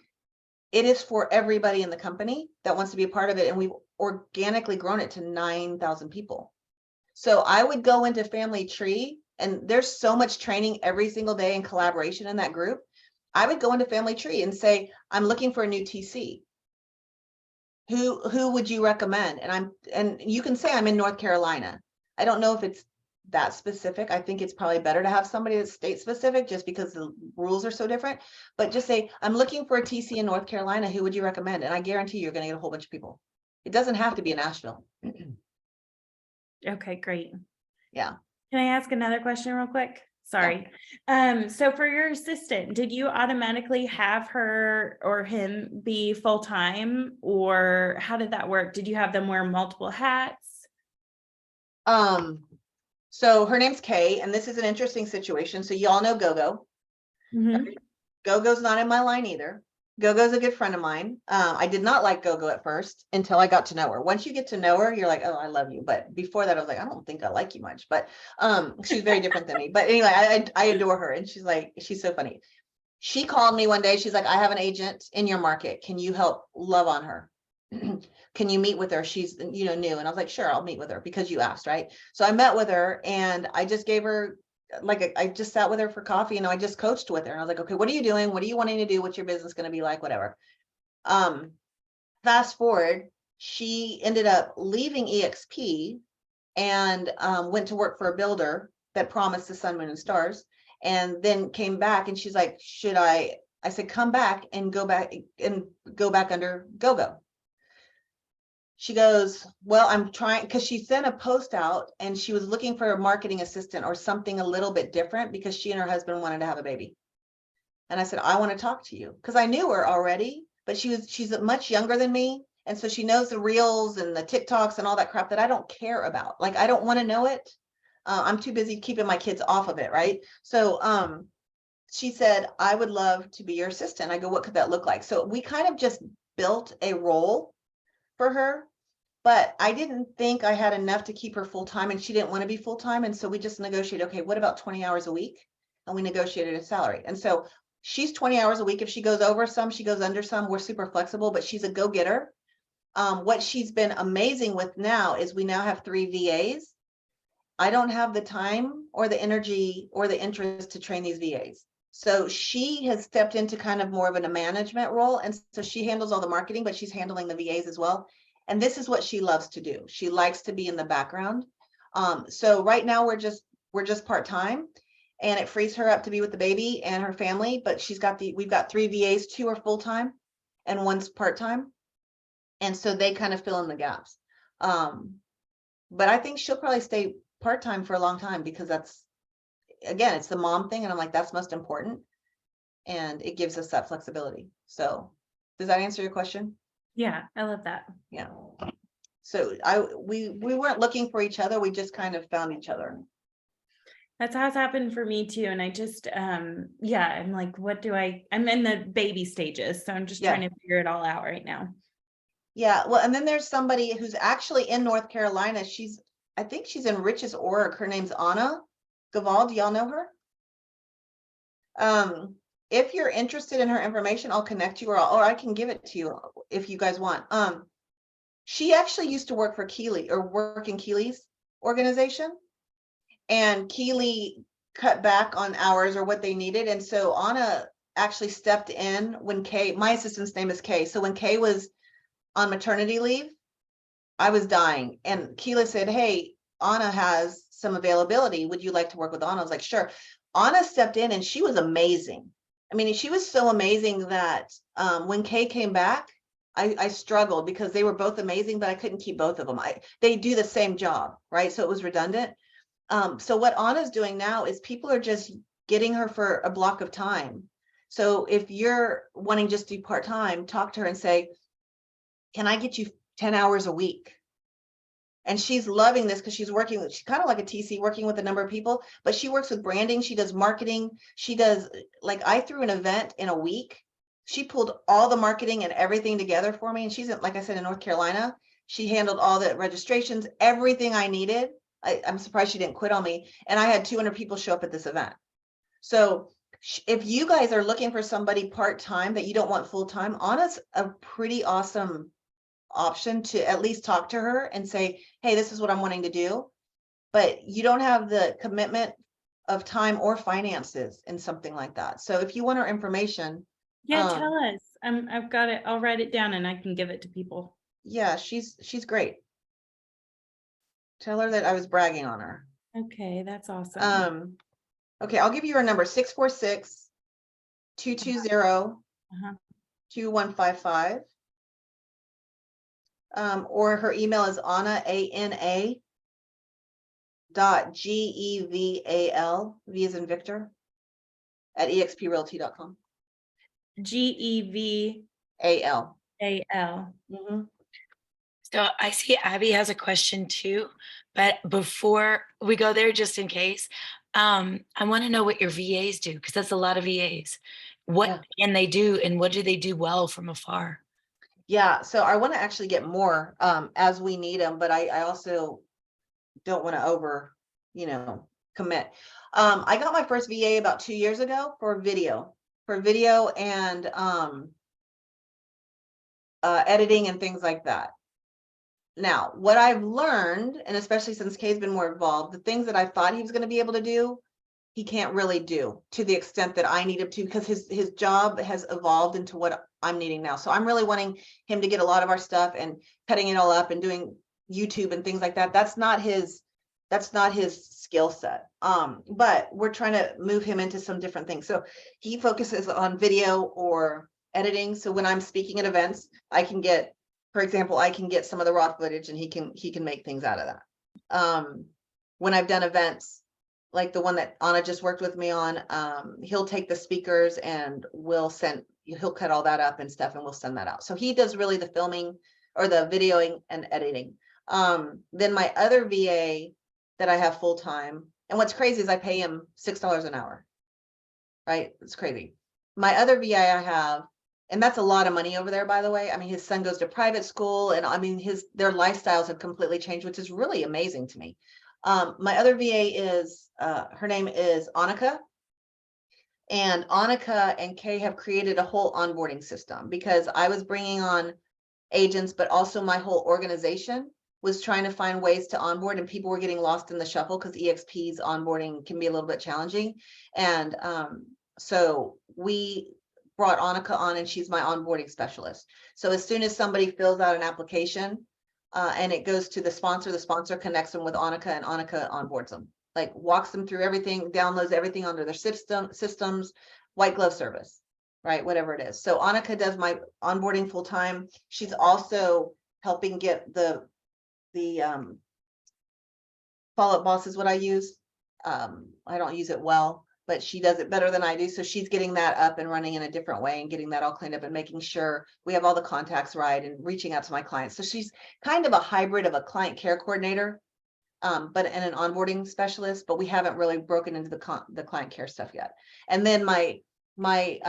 it is for everybody in the company that wants to be a part of it. And we've organically grown it to 9,000 people. So I would go into Family Tree, and there's so much training every single day and collaboration in that group. I would go into Family Tree and say, I'm looking for a new TC. Who would you recommend? And you can say I'm in North Carolina. I don't know if it's that specific. I think it's probably better to have somebody that's state specific just because the rules are so different. But just say, I'm looking for a TC in North Carolina. Who would you recommend? And I guarantee you're going to get a whole bunch of people. It doesn't have to be in Nashville. Okay, great. Yeah. Can I ask another question real quick? Sorry. So for your assistant, did you automatically have her or him be full-time, or how did that work? Did you have them wear multiple hats? So her name's Kay, and this is an interesting situation. So y'all know GoGo. Mhm. GoGo's not in my line either. GoGo's a good friend of mine. I did not like GoGo at first until I got to know her. Once you get to know her, you're like, oh, I love you. But before that, I was like, I don't think I like you much. But she's very different than me. But anyway, I adore her. And she's so funny. She called me one day. She's like, I have an agent in your market. Can you help love on her? Can you meet with her? She's, new. And I was like, sure, I'll meet with her because you asked, right? So I met with her, and I just gave her I just sat with her for coffee, and I just coached with her. And I was like, okay, what are you doing? What are you wanting to do? What's your business going to be like? Whatever. Fast forward, she ended up leaving EXP and went to work for a builder that promised the sun, moon, and stars, and then came back, and she's like, I said, come back and go back under GoGo. She goes, well, I'm trying, because she sent a post out and she was looking for a marketing assistant or something a little bit different because she and her husband wanted to have a baby. And I said, I want to talk to you, because I knew her already, but she's much younger than me. And so she knows the reels and the TikToks and all that crap that I don't care about. Like, I don't want to know it. I'm too busy keeping my kids off of it. Right. So she said, I would love to be your assistant. I go, what could that look like? So we kind of just built a role for her, but I didn't think I had enough to keep her full-time, and she didn't want to be full-time. And so we just negotiated, okay, what about 20 hours a week? And we negotiated a salary. And so she's 20 hours a week. If she goes over some, she goes under some, we're super flexible, but she's a go-getter. What she's been amazing with now is we now have 3 VAs. I don't have the time or the energy or the interest to train these VAs. So she has stepped into kind of more of a management role. And so she handles all the marketing, but she's handling the VAs as well. And this is what she loves to do. She likes to be in the background. So right now we're just part-time, and it frees her up to be with the baby and her family. But we've got 3 VAs, 2 are full-time and 1's part-time. And so they kind of fill in the gaps. But I think she'll probably stay part-time for a long time, because again, it's the mom thing. And I'm like, that's most important. And it gives us that flexibility. So does that answer your question? Yeah, I love that. Yeah. So we weren't looking for each other. We just kind of found each other. That's how it's happened for me too. And I just, I'm like, I'm in the baby stages. So I'm just trying to figure it all out right now. Yeah. Well, and then there's somebody who's actually in North Carolina. I think she's in Rich's org. Her name's Anna Gaval. Do y'all know her? If you're interested in her information, I'll connect you, or I can give it to you if you guys want. She actually used to work for Keeley, or work in Keeley's organization, and Keeley cut back on hours or what they needed. And so Anna actually stepped in when my assistant's name is Kay. So when Kay was on maternity leave, I was dying. And Keela said, hey, Anna has some availability. Would you like to work with Anna? I was like, sure. Anna stepped in and she was amazing. I mean, she was so amazing that when Kay came back, I struggled because they were both amazing, but I couldn't keep both of them. They do the same job, right? So it was redundant. So what Anna's doing now is people are just getting her for a block of time. So if you're wanting just to do part-time, talk to her and say, can I get you 10 hours a week? And she's loving this because she's kind of like a TC, working with a number of people, but she works with branding. She does marketing. She does, like, I threw an event in a week. She pulled all the marketing and everything together for me. And she's, like I said, in North Carolina. She handled all the registrations, everything I needed. I'm surprised she didn't quit on me. And I had 200 people show up at this event. So if you guys are looking for somebody part-time that you don't want full-time, Anna's a pretty awesome option to at least talk to her and say, hey, this is what I'm wanting to do. But you don't have the commitment of time or finances in something like that. So if you want her information, Yeah, tell us. I've got it. I'll write it down and I can give it to people. yeah, she's great. Tell her that I was bragging on her. Okay, that's awesome. Okay, I'll give you her number, 646-220-2155. Or her email is Anna, ANA .GEVAL, V as in Victor, at exprealty.com. GEVAL. AL. So I see Abby has a question too, but before we go there, just in case, I want to know what your VAs do, because that's a lot of VAs. What can they do and what do they do well from afar? Yeah, so I want to actually get more as we need them, but I also don't want to commit. I got my first VA about 2 years ago for video and editing and things like that. Now, what I've learned, and especially since Kay's been more involved, the things that I thought he was going to be able to do, he can't really do to the extent that I need him to, because his job has evolved into what I'm needing now. So I'm really wanting him to get a lot of our stuff and cutting it all up and doing YouTube and things like that. That's not his skill set. But we're trying to move him into some different things. So he focuses on video or editing. So when I'm speaking at events, I can get, for example, some of the raw footage and he can make things out of that. When I've done events, like the one that Anna just worked with me on, he'll take the speakers and he'll cut all that up and stuff and we'll send that out. So he does really the filming or the videoing and editing. Then my other VA that I have full-time, and what's crazy is I pay him $6 an hour, right? It's crazy. My other VA I have, and that's a lot of money over there, by the way. I mean, his son goes to private school and I mean, their lifestyles have completely changed, which is really amazing to me. My other VA is, her name is Annika. And Annika and Kay have created a whole onboarding system because I was bringing on agents, but also my whole organization was trying to find ways to onboard and people were getting lost in the shuffle because EXP's onboarding can be a little bit challenging. And so we brought Annika on and she's my onboarding specialist. So as soon as somebody fills out an application and it goes to the sponsor connects them with Annika and Annika onboards them, like walks them through everything, downloads everything onto their systems, white glove service, right? Whatever it is. So Annika does my onboarding full time. She's also helping get the Follow Up Boss is what I use. I don't use it well, but she does it better than I do. So she's getting that up and running in a different way and getting that all cleaned up and making sure we have all the contacts right and reaching out to my clients. So she's kind of a hybrid of a client care coordinator, but and an onboarding specialist, but we haven't really broken into the client care stuff yet. And then my VA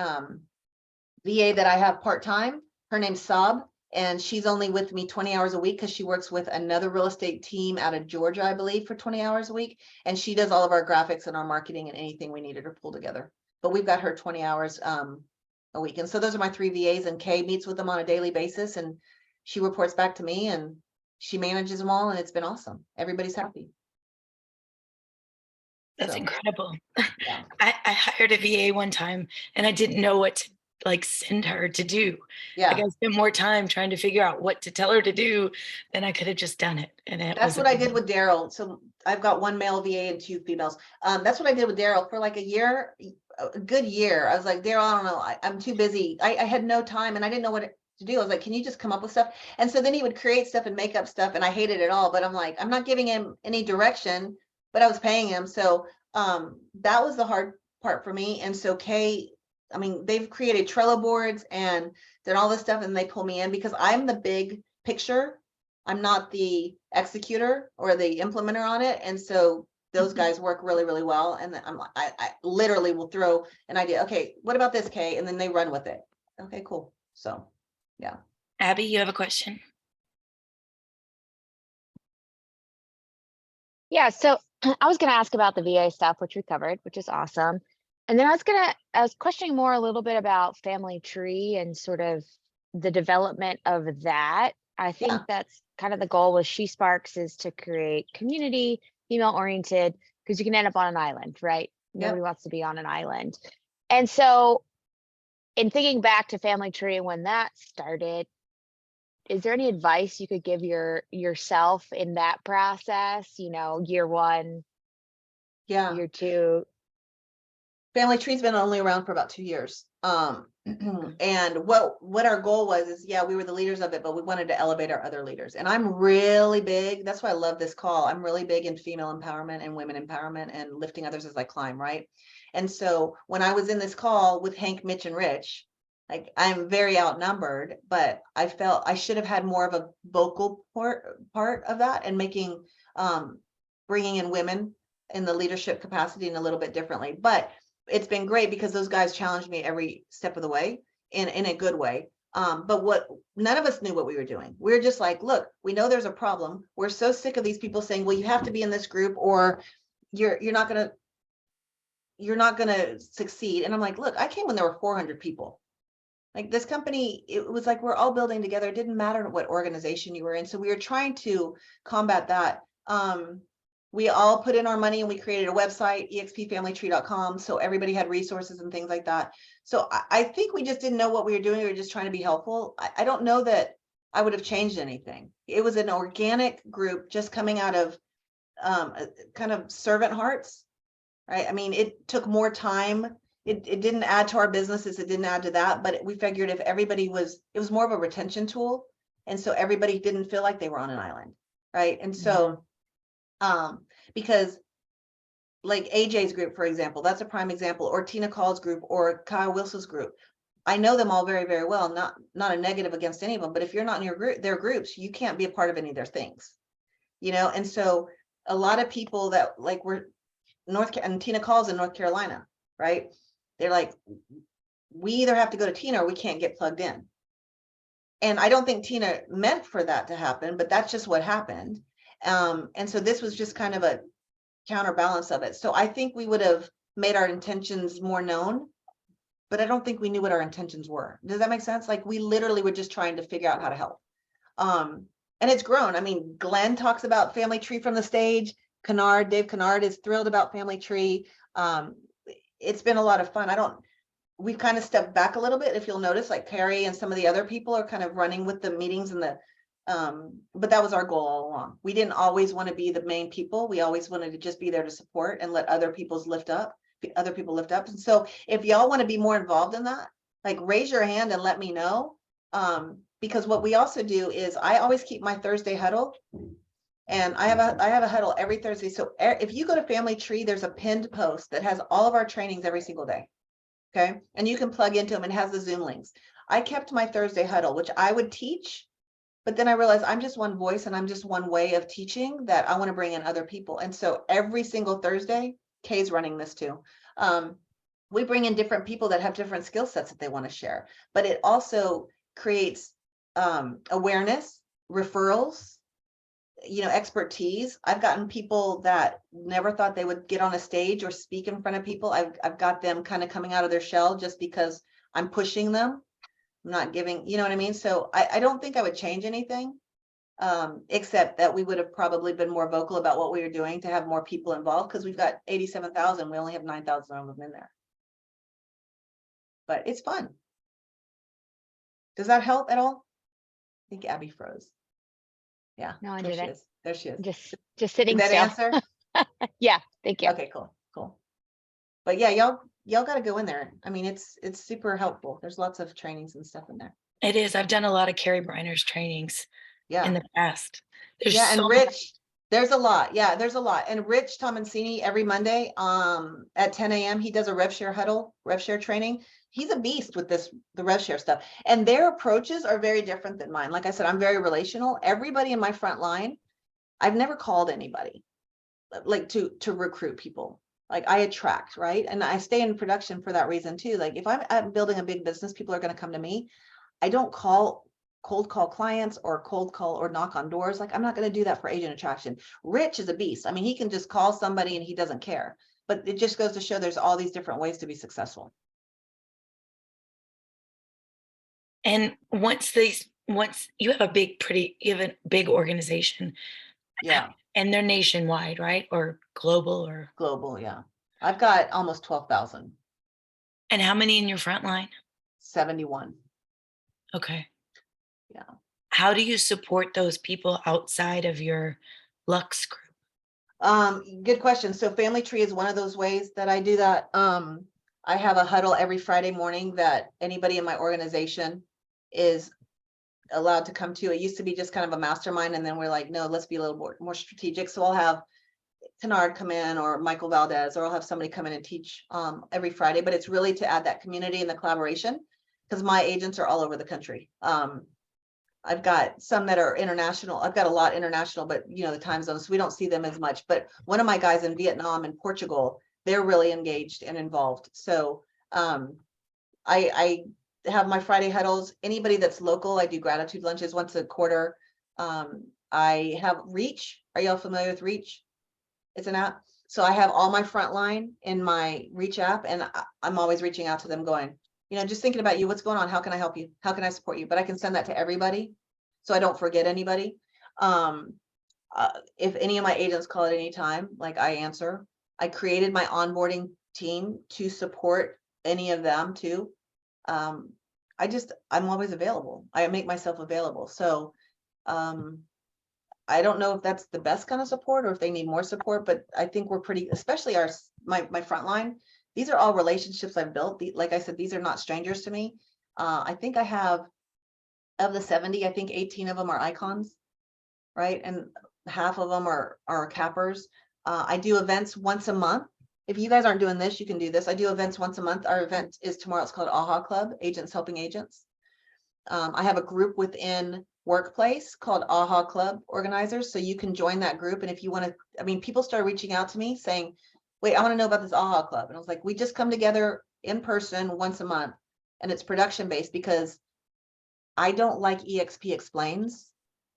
that I have part-time, her name's Saab, and she's only with me 20 hours a week because she works with another real estate team out of Georgia, I believe, for 20 hours a week. And she does all of our graphics and our marketing and anything we needed her to pull together. But we've got her 20 hours a week. And so those are my 3 VAs, and Kay meets with them on a daily basis and she reports back to me and she manages them all, and it's been awesome. Everybody's happy. That's So, incredible. yeah. I hired a VA one time and I didn't know what to like send her to do. Like Yeah, I spent more time trying to figure out what to tell her to do than I could have just done it. And it that's was what I did amazing. with Daryl. So I've got one male VA and two females. That's what I did with Daryl for like a year, a good year. I was like, Daryl, I don't know, I'm too busy. I had no time and I didn't know what to do. I was like, can you just come up with stuff? And so then he would create stuff and make up stuff, and I hated it all. But I'm like, I'm not giving him any direction, but I was paying him. So that was the hard part for me. And so Kay, I mean, they've created Trello boards and done all this stuff, and they pull me in because I'm the big picture. I'm not the executor or the implementer on it. And so those guys work really, really well. And then I literally will throw an idea. Okay, what about this, Kay? And then they run with it. Okay, cool. So, yeah. Abby, you have a question? Yeah, so I was going to ask about the VA stuff, which we covered, which is awesome. And then I was questioning more a little bit about Family Tree and sort of the development of that. I think Yeah. that's kind of the goal with She Sparks, is to create community, female oriented, because you can end up on an island, right? Nobody wants to be on an island. And so in thinking back to Family Tree and when that started, is there any advice you could give yourself in that process? You know, year one, Yeah. year two. Family Tree's been only around for about 2 years. And what our goal was is, yeah, we were the leaders of it, but we wanted to elevate our other leaders. And I'm really big. That's why I love this call. I'm really big in female empowerment and women empowerment and lifting others as I climb, right? And so when I was in this call with Hank, Mitch, and Rich, like, I'm very outnumbered, but I felt I should have had more of a vocal part of that, and making bringing in women in the leadership capacity in a little bit differently. But it's been great because those guys challenged me every step of the way in a good way. But what none of us knew what we were doing. We were just like, look, we know there's a problem. We're so sick of these people saying, well, you have to be in this group or you're not gonna succeed. And I'm like, look, I came when there were 400 people. Like, this company, it was like we're all building together. It didn't matter what organization you were in. So we were trying to combat that. We all put in our money and we created a website, expfamilytree.com. So everybody had resources and things like that. So I think we just didn't know what we were doing. We were just trying to be helpful. I don't know that I would have changed anything. It was an organic group just coming out of kind of servant hearts, right? I mean, it took more time. It didn't add to our businesses. It didn't add to that, but we figured if everybody it was more of a retention tool. And so everybody didn't feel like they were on an island, right? And so, because like AJ's group, for example, that's a prime example, or Tina Call's group, or Kyle Wilson's group. I know them all very, very well, not a negative against any of them, but if you're not in your group, their groups, you can't be a part of any of their things, you know? And so a lot of people that like were and Tina Call's in North Carolina, right? They're like, we either have to go to Tina or we can't get plugged in. And I don't think Tina meant for that to happen, but that's just what happened. And so this was just kind of a counterbalance of it. So I think we would have made our intentions more known, but I don't think we knew what our intentions were. Does that make sense? Like, we literally were just trying to figure out how to help. And it's grown. I mean, Glenn talks about Family Tree from the stage. Dave Kennard is thrilled about Family Tree. It's been a lot of fun. We've kind of stepped back a little bit. If you'll notice, like Carrie and some of the other people are kind of running with the meetings and but that was our goal all along. We didn't always want to be the main people. We always wanted to just be there to support and let other people lift up. And so if y'all want to be more involved in that, like, raise your hand and let me know. Because what we also do is I always keep my Thursday huddle. And I have a huddle every Thursday. So if you go to Family Tree, there's a pinned post that has all of our trainings every single day. Okay. And you can plug into them and has the Zoom links. I kept my Thursday huddle, which I would teach, but then I realized I'm just one voice and I'm just one way of teaching, that I want to bring in other people. And so every single Thursday, Kay's running this too. We bring in different people that have different skill sets that they want to share, but it also creates awareness, referrals, you know, expertise. I've gotten people that never thought they would get on a stage or speak in front of people. I've got them kind of coming out of their shell just because I'm pushing them. I'm not giving, you know what I mean? So I don't think I would change anything. Except that we would have probably been more vocal about what we were doing to have more people involved, because we've got 87,000, we only have 9,000 of them in there. But it's fun. Does that help at all? I think Abby froze. Yeah. No, I there she didn't. is. There she is. Just sitting Did that still. answer? Yeah, thank you. Okay, cool. But yeah, y'all got to go in there. I mean, it's super helpful. There's lots of trainings and stuff in there. It is. I've done a lot of Carrie Briner's trainings Yeah. in the past. There's Yeah, and so Rich, there's a lot. Yeah, there's a lot. And Rich Tomancini every Monday at 10 a.m. he does a RevShare huddle, RevShare training. He's a beast with the RevShare stuff. And their approaches are very different than mine. Like I said, I'm very relational. Everybody in my front line, I've never called anybody like to recruit people. Like I attract, right? And I stay in production for that reason too. Like if I'm building a big business, people are going to come to me. I don't cold call clients or cold call or knock on doors. Like I'm not going to do that for agent attraction. Rich is a beast. I mean, he can just call somebody and he doesn't care. But it just goes to show there's all these different ways to be successful. And once you have you have a big organization. Yeah. And they're nationwide, right? Or global or Global. Yeah. I've got almost 12,000. And how many in your front line? 71. Okay. Yeah. How do you support those people outside of your Lux group? Good question. So Family Tree is one of those ways that I do that. I have a huddle every Friday morning that anybody in my organization is allowed to come to. It used to be just kind of a mastermind, and then we're like, no, let's be a little more strategic. So I'll have Tenard come in, or Michael Valdez, or I'll have somebody come in and teach every Friday. But it's really to add that community and the collaboration, because my agents are all over the country. I've got some that are international. I've got a lot international, but the time zones, so we don't see them as much. But one of my guys in Vietnam and Portugal, they're really engaged and involved. So I have my Friday huddles. Anybody that's local, I do gratitude lunches once a quarter. I have Reach. Are y'all familiar with Reach? It's an app. So I have all my frontline in my Reach app, and I'm always reaching out to them going, just thinking about you, what's going on? How can I help you? How can I support you? But I can send that to everybody, so I don't forget anybody. If any of my agents call at any time, like I answer. I created my onboarding team to support any of them too. I'm always available. I make myself available. So I don't know if that's the best kind of support or if they need more support, but I think we're pretty, especially my front line. These are all relationships I've built. Like I said, these are not strangers to me. I think I have, of the 70, I think 18 of them are icons, right? And half of them are cappers. I do events once a month. If you guys aren't doing this, you can do this. I do events once a month. Our event is tomorrow. It's called AHA Club, Agents Helping Agents. I have a group within Workplace called AHA Club Organizers. So you can join that group. And if you want to, people started reaching out to me saying, wait, I want to know about this AHA Club. And I was like, we just come together in person once a month, and it's production based, because I don't like EXP explains.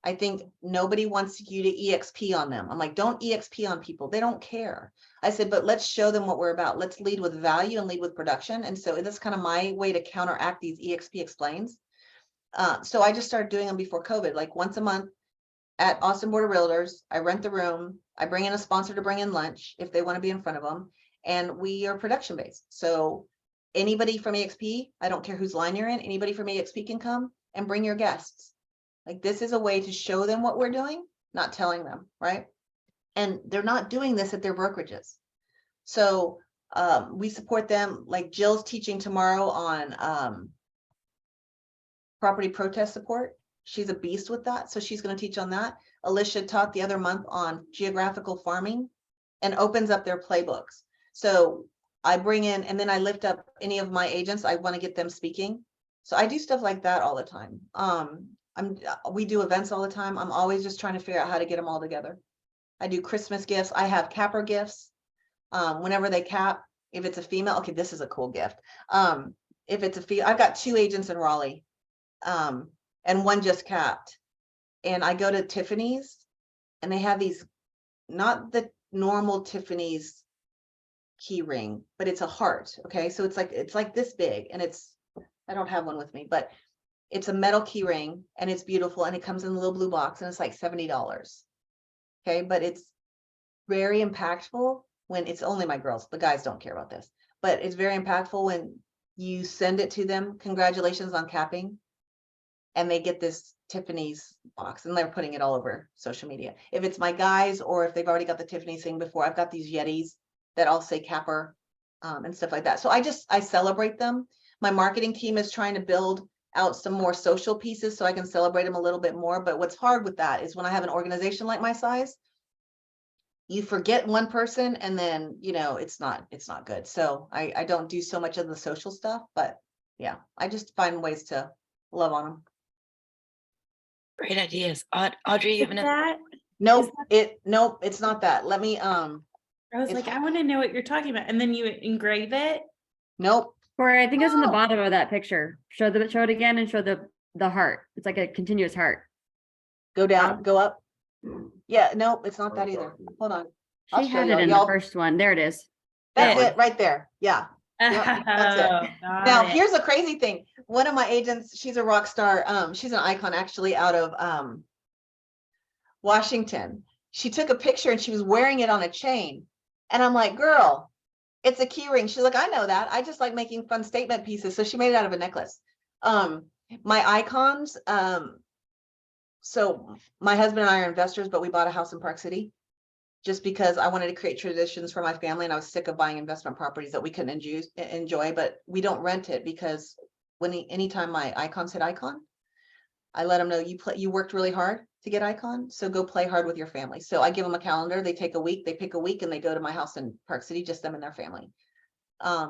I think nobody wants you to EXP on them. I'm like, don't EXP on people. They don't care. I said, but let's show them what we're about. Let's lead with value and lead with production. And so that's kind of my way to counteract these EXP explains. So I just started doing them before COVID, like once a month at Austin Board of Realtors. I rent the room. I bring in a sponsor to bring in lunch if they want to be in front of them. And we are production based. So anybody from EXP, I don't care whose line you're in, anybody from EXP can come and bring your guests. Like, this is a way to show them what we're doing, not telling them, right? And they're not doing this at their brokerages. So we support them. Like Jill's teaching tomorrow on property protest support. She's a beast with that. So she's going to teach on that. Alicia taught the other month on geographical farming and opens up their playbooks. So I bring in, and then I lift up any of my agents. I want to get them speaking. So I do stuff like that all the time. We do events all the time. I'm always just trying to figure out how to get them all together. I do Christmas gifts. I have capper gifts. Whenever they cap, if it's a female, okay, this is a cool gift. If it's a female, I've got 2 agents in Raleigh, and one just capped. And I go to Tiffany's, and they have these, not the normal Tiffany's key ring, but it's a heart. Okay, so it's like this big, and I don't have one with me, but It's a metal key ring and it's beautiful and it comes in a little blue box and it's like $70. Okay, but it's very impactful when it's only my girls. The guys don't care about this, but it's very impactful when you send it to them. Congratulations on capping. And they get this Tiffany's box and they're putting it all over social media. If it's my guys or if they've already got the Tiffany's thing before, I've got these Yetis that all say capper and stuff like that. So I celebrate them. My marketing team is trying to build out some more social pieces so I can celebrate them a little bit more. But what's hard with that is when I have an organization like my size, you forget one person and then, you know, it's not good. So I don't do so much of the social stuff, but yeah, I just find ways to love on them. Great ideas. Audrey, you have Is another? that, Nope, it's not that. Let me, I was It's- like, I want to know what you're talking about. And then you engrave it. nope. Corey, I think it's on the Oh. bottom of that picture. Show it again and show the heart. It's like a continuous heart. Go down, go up. Yeah, nope, it's not that either. Hold on. I'll She show had y'all. it in the Y'all- first one. There it is. That's Yeah. it right there. Yeah. Yep, that's it. Oh, got Now, it. here's the crazy thing. One of my agents, she's a rock star. She's an icon actually out of Washington. She took a picture and she was wearing it on a chain. And I'm like, girl, it's a key ring. She's like, I know that. I just like making fun statement pieces. So she made it out of a necklace. My icons, so my husband and I are investors, but we bought a house in Park City just because I wanted to create traditions for my family and I was sick of buying investment properties that we couldn't enjoy, but we don't rent it because anytime my icons hit icon, I let them know you worked really hard to get icon, so go play hard with your family. So I give them a calendar, they take a week, they pick a week and they go to my house in Park City, just them and their family.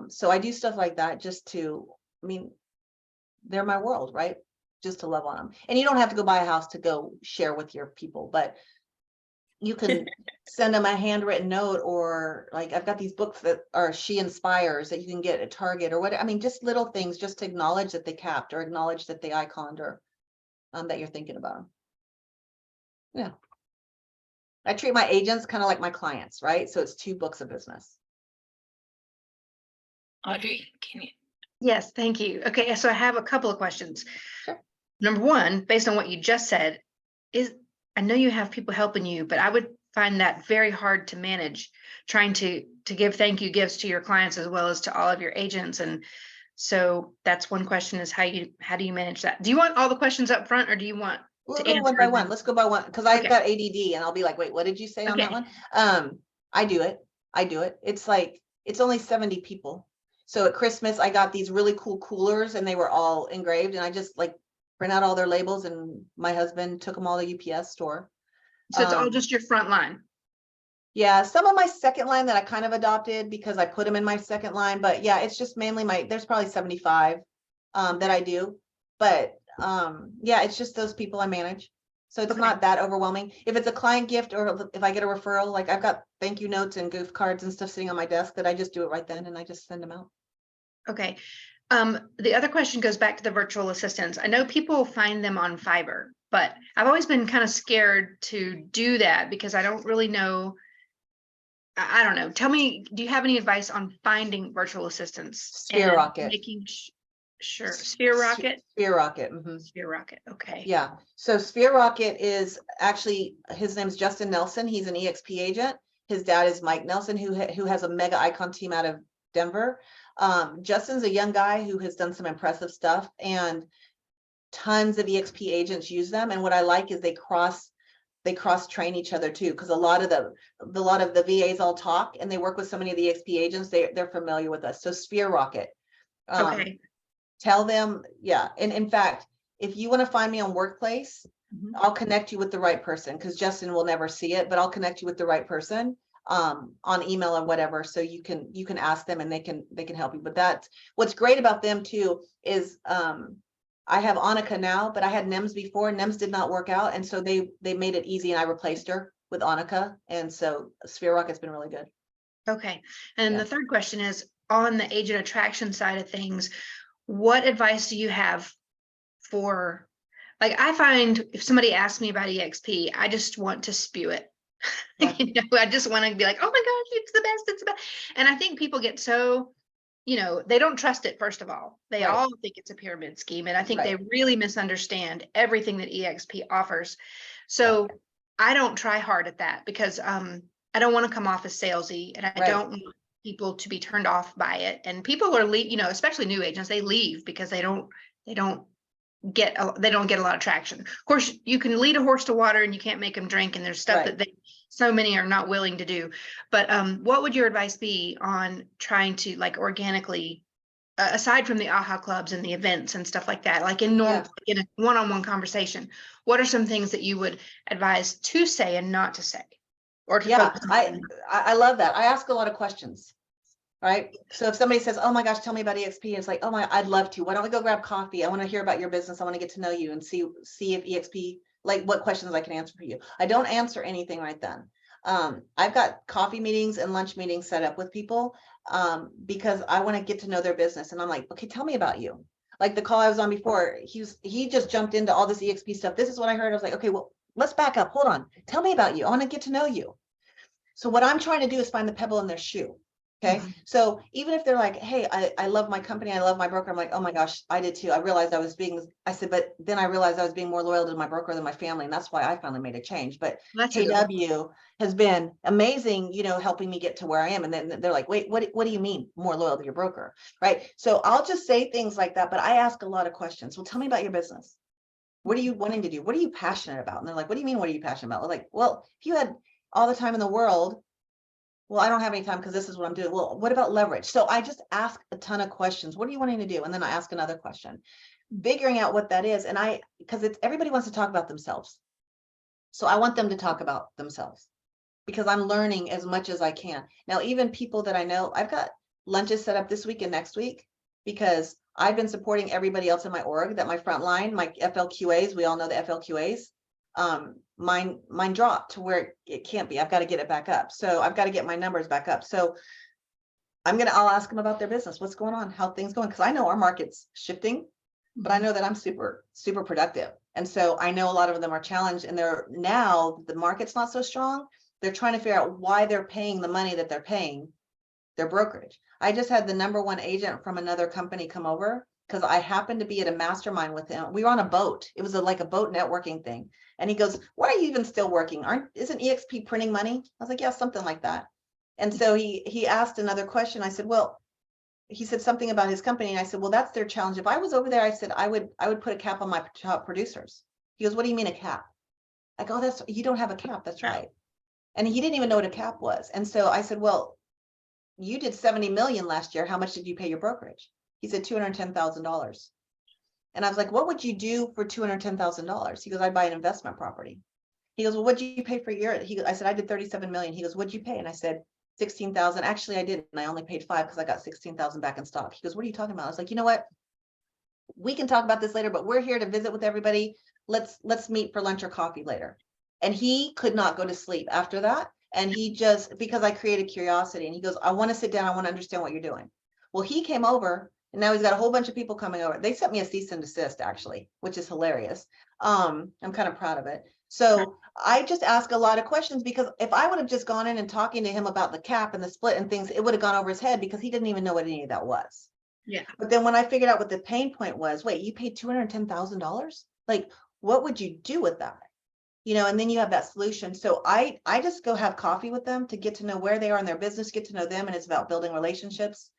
So I do stuff like that just to, I mean, they're my world, right? Just to love on them. And you don't have to go buy a house to go share with your people, but you can send them a handwritten note, or like I've got these books that are She Inspires that you can get at Target or what. I mean, just little things just to acknowledge that they capped or acknowledge that they iconed or that you're thinking about them. Yeah. I treat my agents kind of like my clients, right? So it's 2 books of business. Audrey, can you? Yes, thank you. Okay, so I have a couple of questions. Sure. Number one, based on what you just said, I know you have people helping you, but I would find that very hard to manage, trying to give thank you gifts to your clients as well as to all of your agents. And so that's one question, is how do you manage that? Do you want all the questions up front, or do you want We'll to go one answer by them? one. Let's go by one because I've Okay. got ADD and I'll be like, wait, what did you say on that Okay. one? I do it. It's like, it's only 70 people. So at Christmas, I got these really cool coolers and they were all engraved and I just like print out all their labels and my husband took them all to UPS store. So it's all Um, just your front line. Yeah, some of my second line that I kind of adopted because I put them in my second line, but yeah, it's just mainly there's probably 75 that I do. But yeah, it's just those people I manage. So it's Okay. not that overwhelming. If it's a client gift or if I get a referral, like I've got thank you notes and gift cards and stuff sitting on my desk that I just do it right then and I just send them out. Okay. The other question goes back to the virtual assistants. I know people find them on Fiverr, but I've always been kind of scared to do that because I don't really know. I don't know. Tell me, do you have any advice on finding virtual assistants? Sphere and Rocket. Making sure. Sphere Rocket? Sphere Rocket. Mhm. Sphere Rocket. Okay. Yeah, so Sphere Rocket is actually, his name's Justin Nelson. He's an EXP agent. His dad is Mike Nelson, who has a mega icon team out of Denver. Justin's a young guy who has done some impressive stuff, and tons of EXP agents use them. And what I like is they cross train each other too, because a lot of the VAs all talk and they work with so many of the EXP agents. They're familiar with us. So Sphere Rocket. Okay. Tell them, yeah. And in fact, if you want to find me on Workplace, Mhm. I'll connect you with the right person because Justin will never see it, but I'll connect you with the right person on email or whatever. So you can ask them and they can help you. But that's what's great about them too is I have Annika now, but I had NEMS before. NEMS did not work out. And so they made it easy and I replaced her with Annika. And so Sphere Rocket's been really good. Okay. And Yeah. the third question is on the agent attraction side of things, what advice do you have for, like, I find if somebody asks me about EXP, I just want to spew it. Yeah. You know, I just want to be like, oh my gosh, it's the best, it's the best. And I think people get so you know, they don't trust it, first of all. They Right. all think it's a pyramid scheme. And I think they Right. really misunderstand everything that EXP offers. So I don't try hard at that because I don't want to come off as salesy, and I Right. don't want people to be turned off by it. And people are you know, especially new agents, they leave because they don't get a lot of traction. Of course, you can lead a horse to water and you can't make them drink, and there's stuff Right. that so many are not willing to do. But what would your advice be on trying to like organically, aside from the AHA clubs and the events and stuff like that, like in in a one-on-one conversation, what are some things that you would advise to say and not to say? Or to Yeah, focus I on? I love that. I ask a lot of questions. Right. So if somebody says, oh my gosh, tell me about EXP, it's like, oh my, I'd love to. Why don't we go grab coffee? I want to hear about your business. I want to get to know you and see if EXP, like what questions I can answer for you. I don't answer anything right then. I've got coffee meetings and lunch meetings set up with people because I want to get to know their business. And I'm like, okay, tell me about you. Like the call I was on before, he just jumped into all this EXP stuff. This is what I heard. I was like, okay, well, let's back up. Hold on. Tell me about you. I want to get to know you. So what I'm trying to do is find the pebble in their shoe. Okay. So even if they're like, hey, I love my company, I love my broker. I'm like, oh my gosh, I did too. I realized I said, but then I realized I was being more loyal to my broker than my family. And that's why I finally made a change. But That's a good one. KW has been amazing, you know, helping me get to where I am. And then they're like, wait, what do you mean more loyal to your broker? Right. So I'll just say things like that, but I ask a lot of questions. Well, tell me about your business. What are you wanting to do? What are you passionate about? And they're like, what do you mean? What are you passionate about? We're like, well, if you had all the time in the world, well, I don't have any time because this is what I'm doing. Well, what about leverage? So I just ask a ton of questions. What are you wanting to do? And then I ask another question, figuring out what that is. And because everybody wants to talk about themselves. So I want them to talk about themselves because I'm learning as much as I can. Now, even people that I know, I've got lunches set up this week and next week because I've been supporting everybody else in my org, that my front line, my FLQAs, we all know the FLQAs. Mine dropped to where it can't be. I've got to get it back up. So I've got to get my numbers back up. So I'll ask them about their business. What's going on? How things going? Because I know our market's shifting, but I know that I'm super, super productive. And so I know a lot of them are challenged, and now the market's not so strong. They're trying to figure out why they're paying the money that they're paying their brokerage. I just had the #1 agent from another company come over because I happened to be at a mastermind with him. We were on a boat. It was like a boat networking thing. And he goes, why are you even still working? Isn't EXP printing money? I was like, yeah, something like that. And so he asked another question. I said, well, he said something about his company. And I said, well, that's their challenge. If I was over there, I said, I would put a cap on my top producers. He goes, what do you mean a cap? I go, you don't have a cap. That's right. And he didn't even know what a cap was. And so I said, well, you did 70 million last year. How much did you pay your brokerage? He said $210,000. And I was like, what would you do for $210,000? He goes, I'd buy an investment property. He goes, well, what'd you pay for a year? I said, I did 37 million. He goes, what'd you pay? And I said, 16,000. Actually, I didn't. I only paid 5 because I got 16,000 back in stock. He goes, what are you talking about? I was like, you know what? We can talk about this later, but we're here to visit with everybody. Let's meet for lunch or coffee later. And he could not go to sleep after that. And he just, because I created curiosity, and he goes, I want to sit down. I want to understand what you're doing. Well, he came over. And now he's got a whole bunch of people coming over. They sent me a cease and desist, actually, which is hilarious. I'm kind of proud of it. So I just ask a lot of questions because if I would have just gone in and talking to him about the cap and the split and things, it would have gone over his head because he didn't even know what any of that was. Yeah. But then when I figured out what the pain point was, wait, you paid $210,000? Like, what would you do with that? You know, and then you have that solution. So I just go have coffee with them to get to know where they are in their business, get to know them. And it's about building relationships.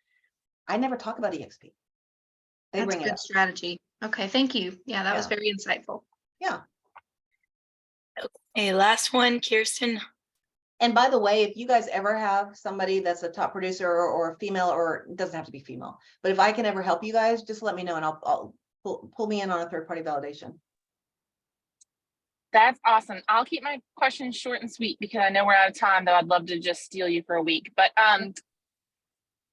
I never talk about EXP. That's bring a it good up. strategy. Okay, thank you. Yeah, that was Yeah. very insightful. Yeah. Okay, last one, Kirsten. And by the way, if you guys ever have somebody that's a top producer or a female, or it doesn't have to be female, but if I can ever help you guys, just let me know and I'll pull me in on a third-party validation. That's awesome. I'll keep my questions short and sweet because I know we're out of time, though I'd love to just steal you for a week. But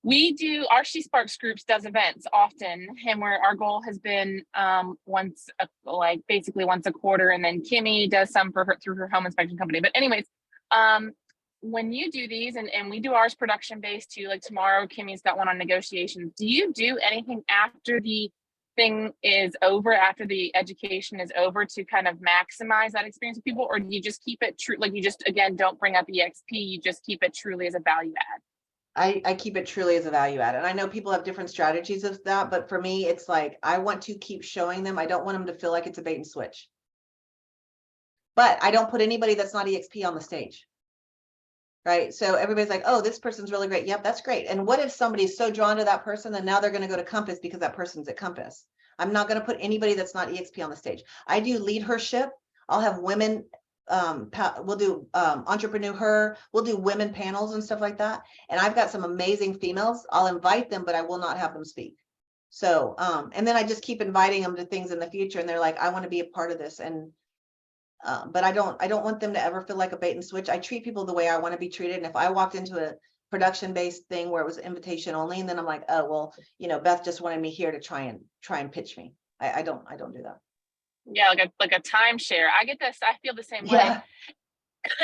we do, our She Sparks groups does events often, and where our goal has been basically once a quarter, and then Kimmy does some for her through her home inspection company. But anyways, when you do these, and we do ours production based too, like tomorrow Kimmy's got one on negotiations. Do you do anything after the thing is over, after the education is over, to kind of maximize that experience with people, or do you just keep it true? Like you just, again, don't bring up EXP, you just keep it truly as a value add? I keep it truly as a value add. And I know people have different strategies of that, but for me, it's like, I want to keep showing them. I don't want them to feel like it's a bait and switch. But I don't put anybody that's not EXP on the stage. Right? So everybody's like, oh, this person's really great. Yep, that's great. And what if somebody's so drawn to that person and now they're going to go to Compass because that person's at Compass? I'm not going to put anybody that's not EXP on the stage. I do leadership. I'll have women, we'll do entrepreneur, we'll do women panels and stuff like that. And I've got some amazing females. I'll invite them, but I will not have them speak. So, and then I just keep inviting them to things in the future. And they're like, I want to be a part of this. And but I don't want them to ever feel like a bait and switch. I treat people the way I want to be treated. And if I walked into a production-based thing where it was invitation only, and then I'm like, oh, well, Beth just wanted me here to try and pitch me. I don't do that. Yeah, like a timeshare. I get this. I feel the same way.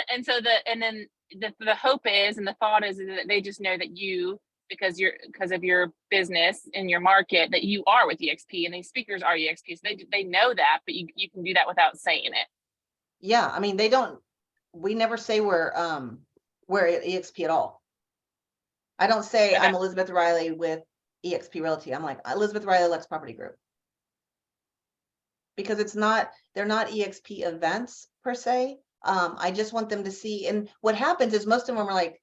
And so the hope is, and the thought is that they just know that you, because of your business and your market, that you are with EXP and these speakers are EXP. So they know that, but you can do that without saying it. Yeah, I mean, we never say we're at EXP at all. I don't say I'm Elizabeth Riley with EXP Realty. I'm like Elizabeth Riley Lux Property Group. Because they're not EXP events per se. I just want them to see, and what happens is most of them are like,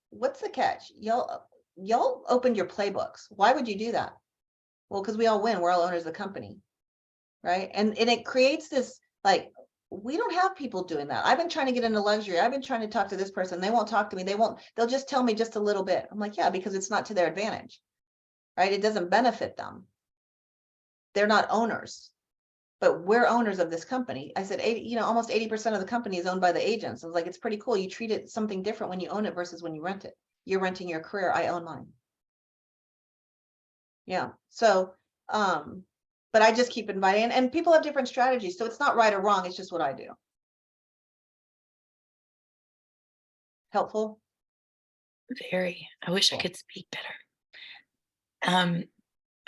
what's the catch? Y'all opened your playbooks. Why would you do that? Well, because we all win. We're all owners of the company. Right. And it creates this, like, we don't have people doing that. I've been trying to get into luxury. I've been trying to talk to this person. They won't talk to me. They'll just tell me just a little bit. I'm like, yeah, because it's not to their advantage. Right. It doesn't benefit them. They're not owners, but we're owners of this company. I said, almost 80% of the company is owned by the agents. I was like, it's pretty cool. You treat it something different when you own it versus when you rent it. You're renting your career. I own mine. Yeah. So, but I just keep inviting, and people have different strategies. So it's not right or wrong. It's just what I do. Helpful? Very. I wish I could speak better.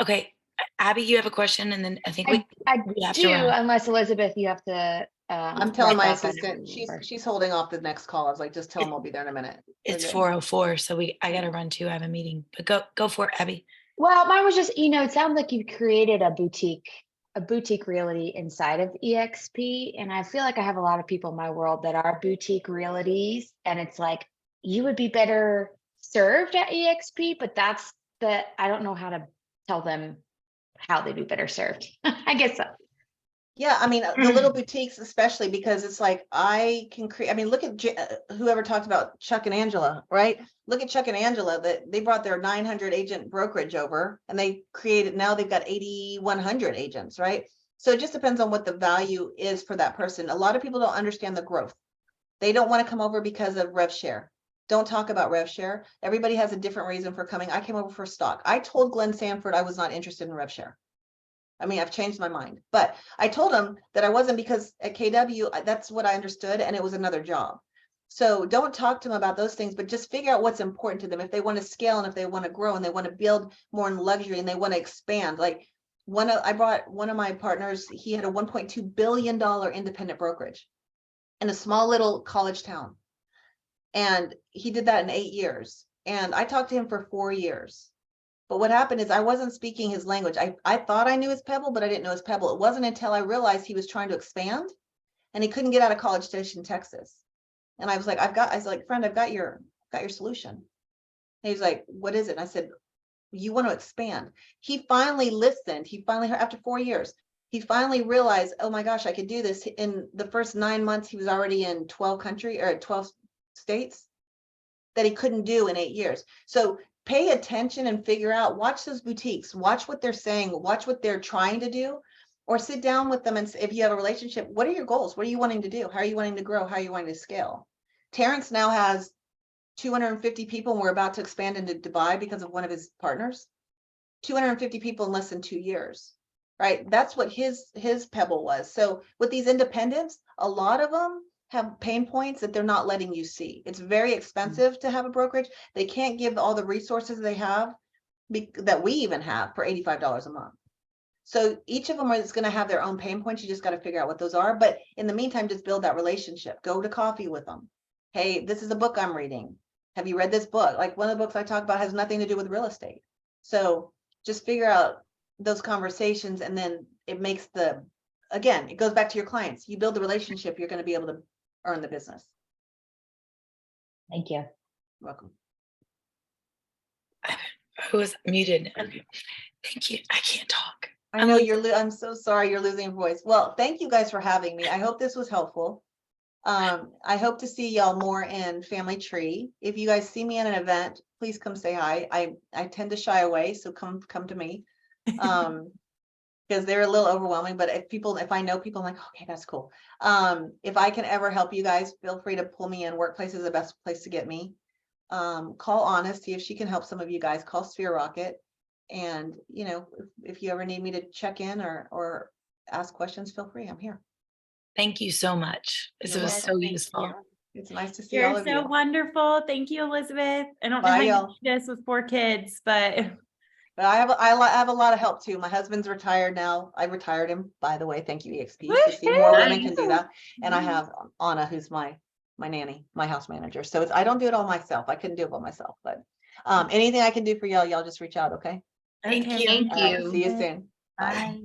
Okay. Abby, you have a question, and then I think we have do, to run. unless Elizabeth, you have to. I'm telling wrap my up and assistant, remember. she's holding off the next call. I was like, just tell him I'll be there in a minute. It's Okay. 4:04, so I got to run too. I have a meeting, but go for it, Abby. Well, mine was just, it sounds like you've created a boutique realty inside of EXP. And I feel like I have a lot of people in my world that are boutique realities. And it's like, you would be better served at EXP, but I don't know how to tell them how they'd be better served. I guess so. Yeah, I mean, the little boutiques, especially because it's like I can create. I mean, look at whoever talked about Chuck and Angela, right? Look at Chuck and Angela, that they brought their 900 agent brokerage over, and they created, now they've got 8,100 agents, right? So it just depends on what the value is for that person. A lot of people don't understand the growth. They don't want to come over because of rev share. Don't talk about rev share. Everybody has a different reason for coming. I came over for stock. I told Glenn Sanford I was not interested in rev share. I mean, I've changed my mind, but I told him that I wasn't, because at KW, that's what I understood, and it was another job. So don't talk to them about those things, but just figure out what's important to them. If they want to scale, and if they want to grow, and they want to build more in luxury, and they want to expand. Like I brought one of my partners, he had a $1.2 billion independent brokerage in a small little college town. And he did that in 8 years. And I talked to him for 4 years. But what happened is I wasn't speaking his language. I thought I knew his Pebble, but I didn't know his Pebble. It wasn't until I realized he was trying to expand and he couldn't get out of College Station, Texas. And I was like, friend, I've got your solution. And he's like, what is it? And I said, you want to expand. He finally listened. After 4 years, he finally realized, oh my gosh, I could do this. In the first 9 months, he was already in 12 states that he couldn't do in 8 years. So pay attention and figure out, watch those boutiques, watch what they're saying, watch what they're trying to do, or sit down with them. And if you have a relationship, what are your goals? What are you wanting to do? How are you wanting to grow? How are you wanting to scale? Terrence now has 250 people, and we're about to expand into Dubai because of one of his partners. 250 people in less than 2 years, right? That's what his Pebble was. So with these independents, a lot of them have pain points that they're not letting you see. It's very expensive to have a brokerage. They can't give all the resources they have that we even have for $85 a month. So each of them is going to have their own pain points. You just got to figure out what those are. But in the meantime, just build that relationship. Go to coffee with them. Hey, this is a book I'm reading. Have you read this book? Like one of the books I talk about has nothing to do with real estate. So just figure out those conversations, and then it makes again, it goes back to your clients. You build the relationship, you're going to be able to earn the business. Thank you. Welcome. I was muted. Okay. Thank you. I can't talk. I know I'm so sorry you're losing your voice. Well, thank you guys for having me. I hope this was helpful. I hope to see y'all more in Family Tree. If you guys see me in an event, please come say hi. I tend to shy away, so come to me. Because they're a little overwhelming, but if I know people, I'm like, okay, that's cool. If I can ever help you guys, feel free to pull me in. Workplace is the best place to get me. Call Anna, see if she can help some of you guys. Call Sphere Rocket. And, you know, if you ever need me to check in or ask questions, feel free. I'm here. Thank you so much. This You're was welcome. so Thank useful. you. It's nice to see all You're of so you. wonderful. Thank you, Elizabeth. I don't know Bye, how you y'all. do this with 4 kids, but But I have a lot of help too. My husband's retired now. I retired him, by the way. Thank you, EXP. To see more women can do that. And I have Anna, who's my nanny, my house manager. So I don't do it all myself. I couldn't do it by myself, but anything I can do for y'all just reach out. Okay. Thank Okay, you. Thank All right, you. see you soon. Bye. bye.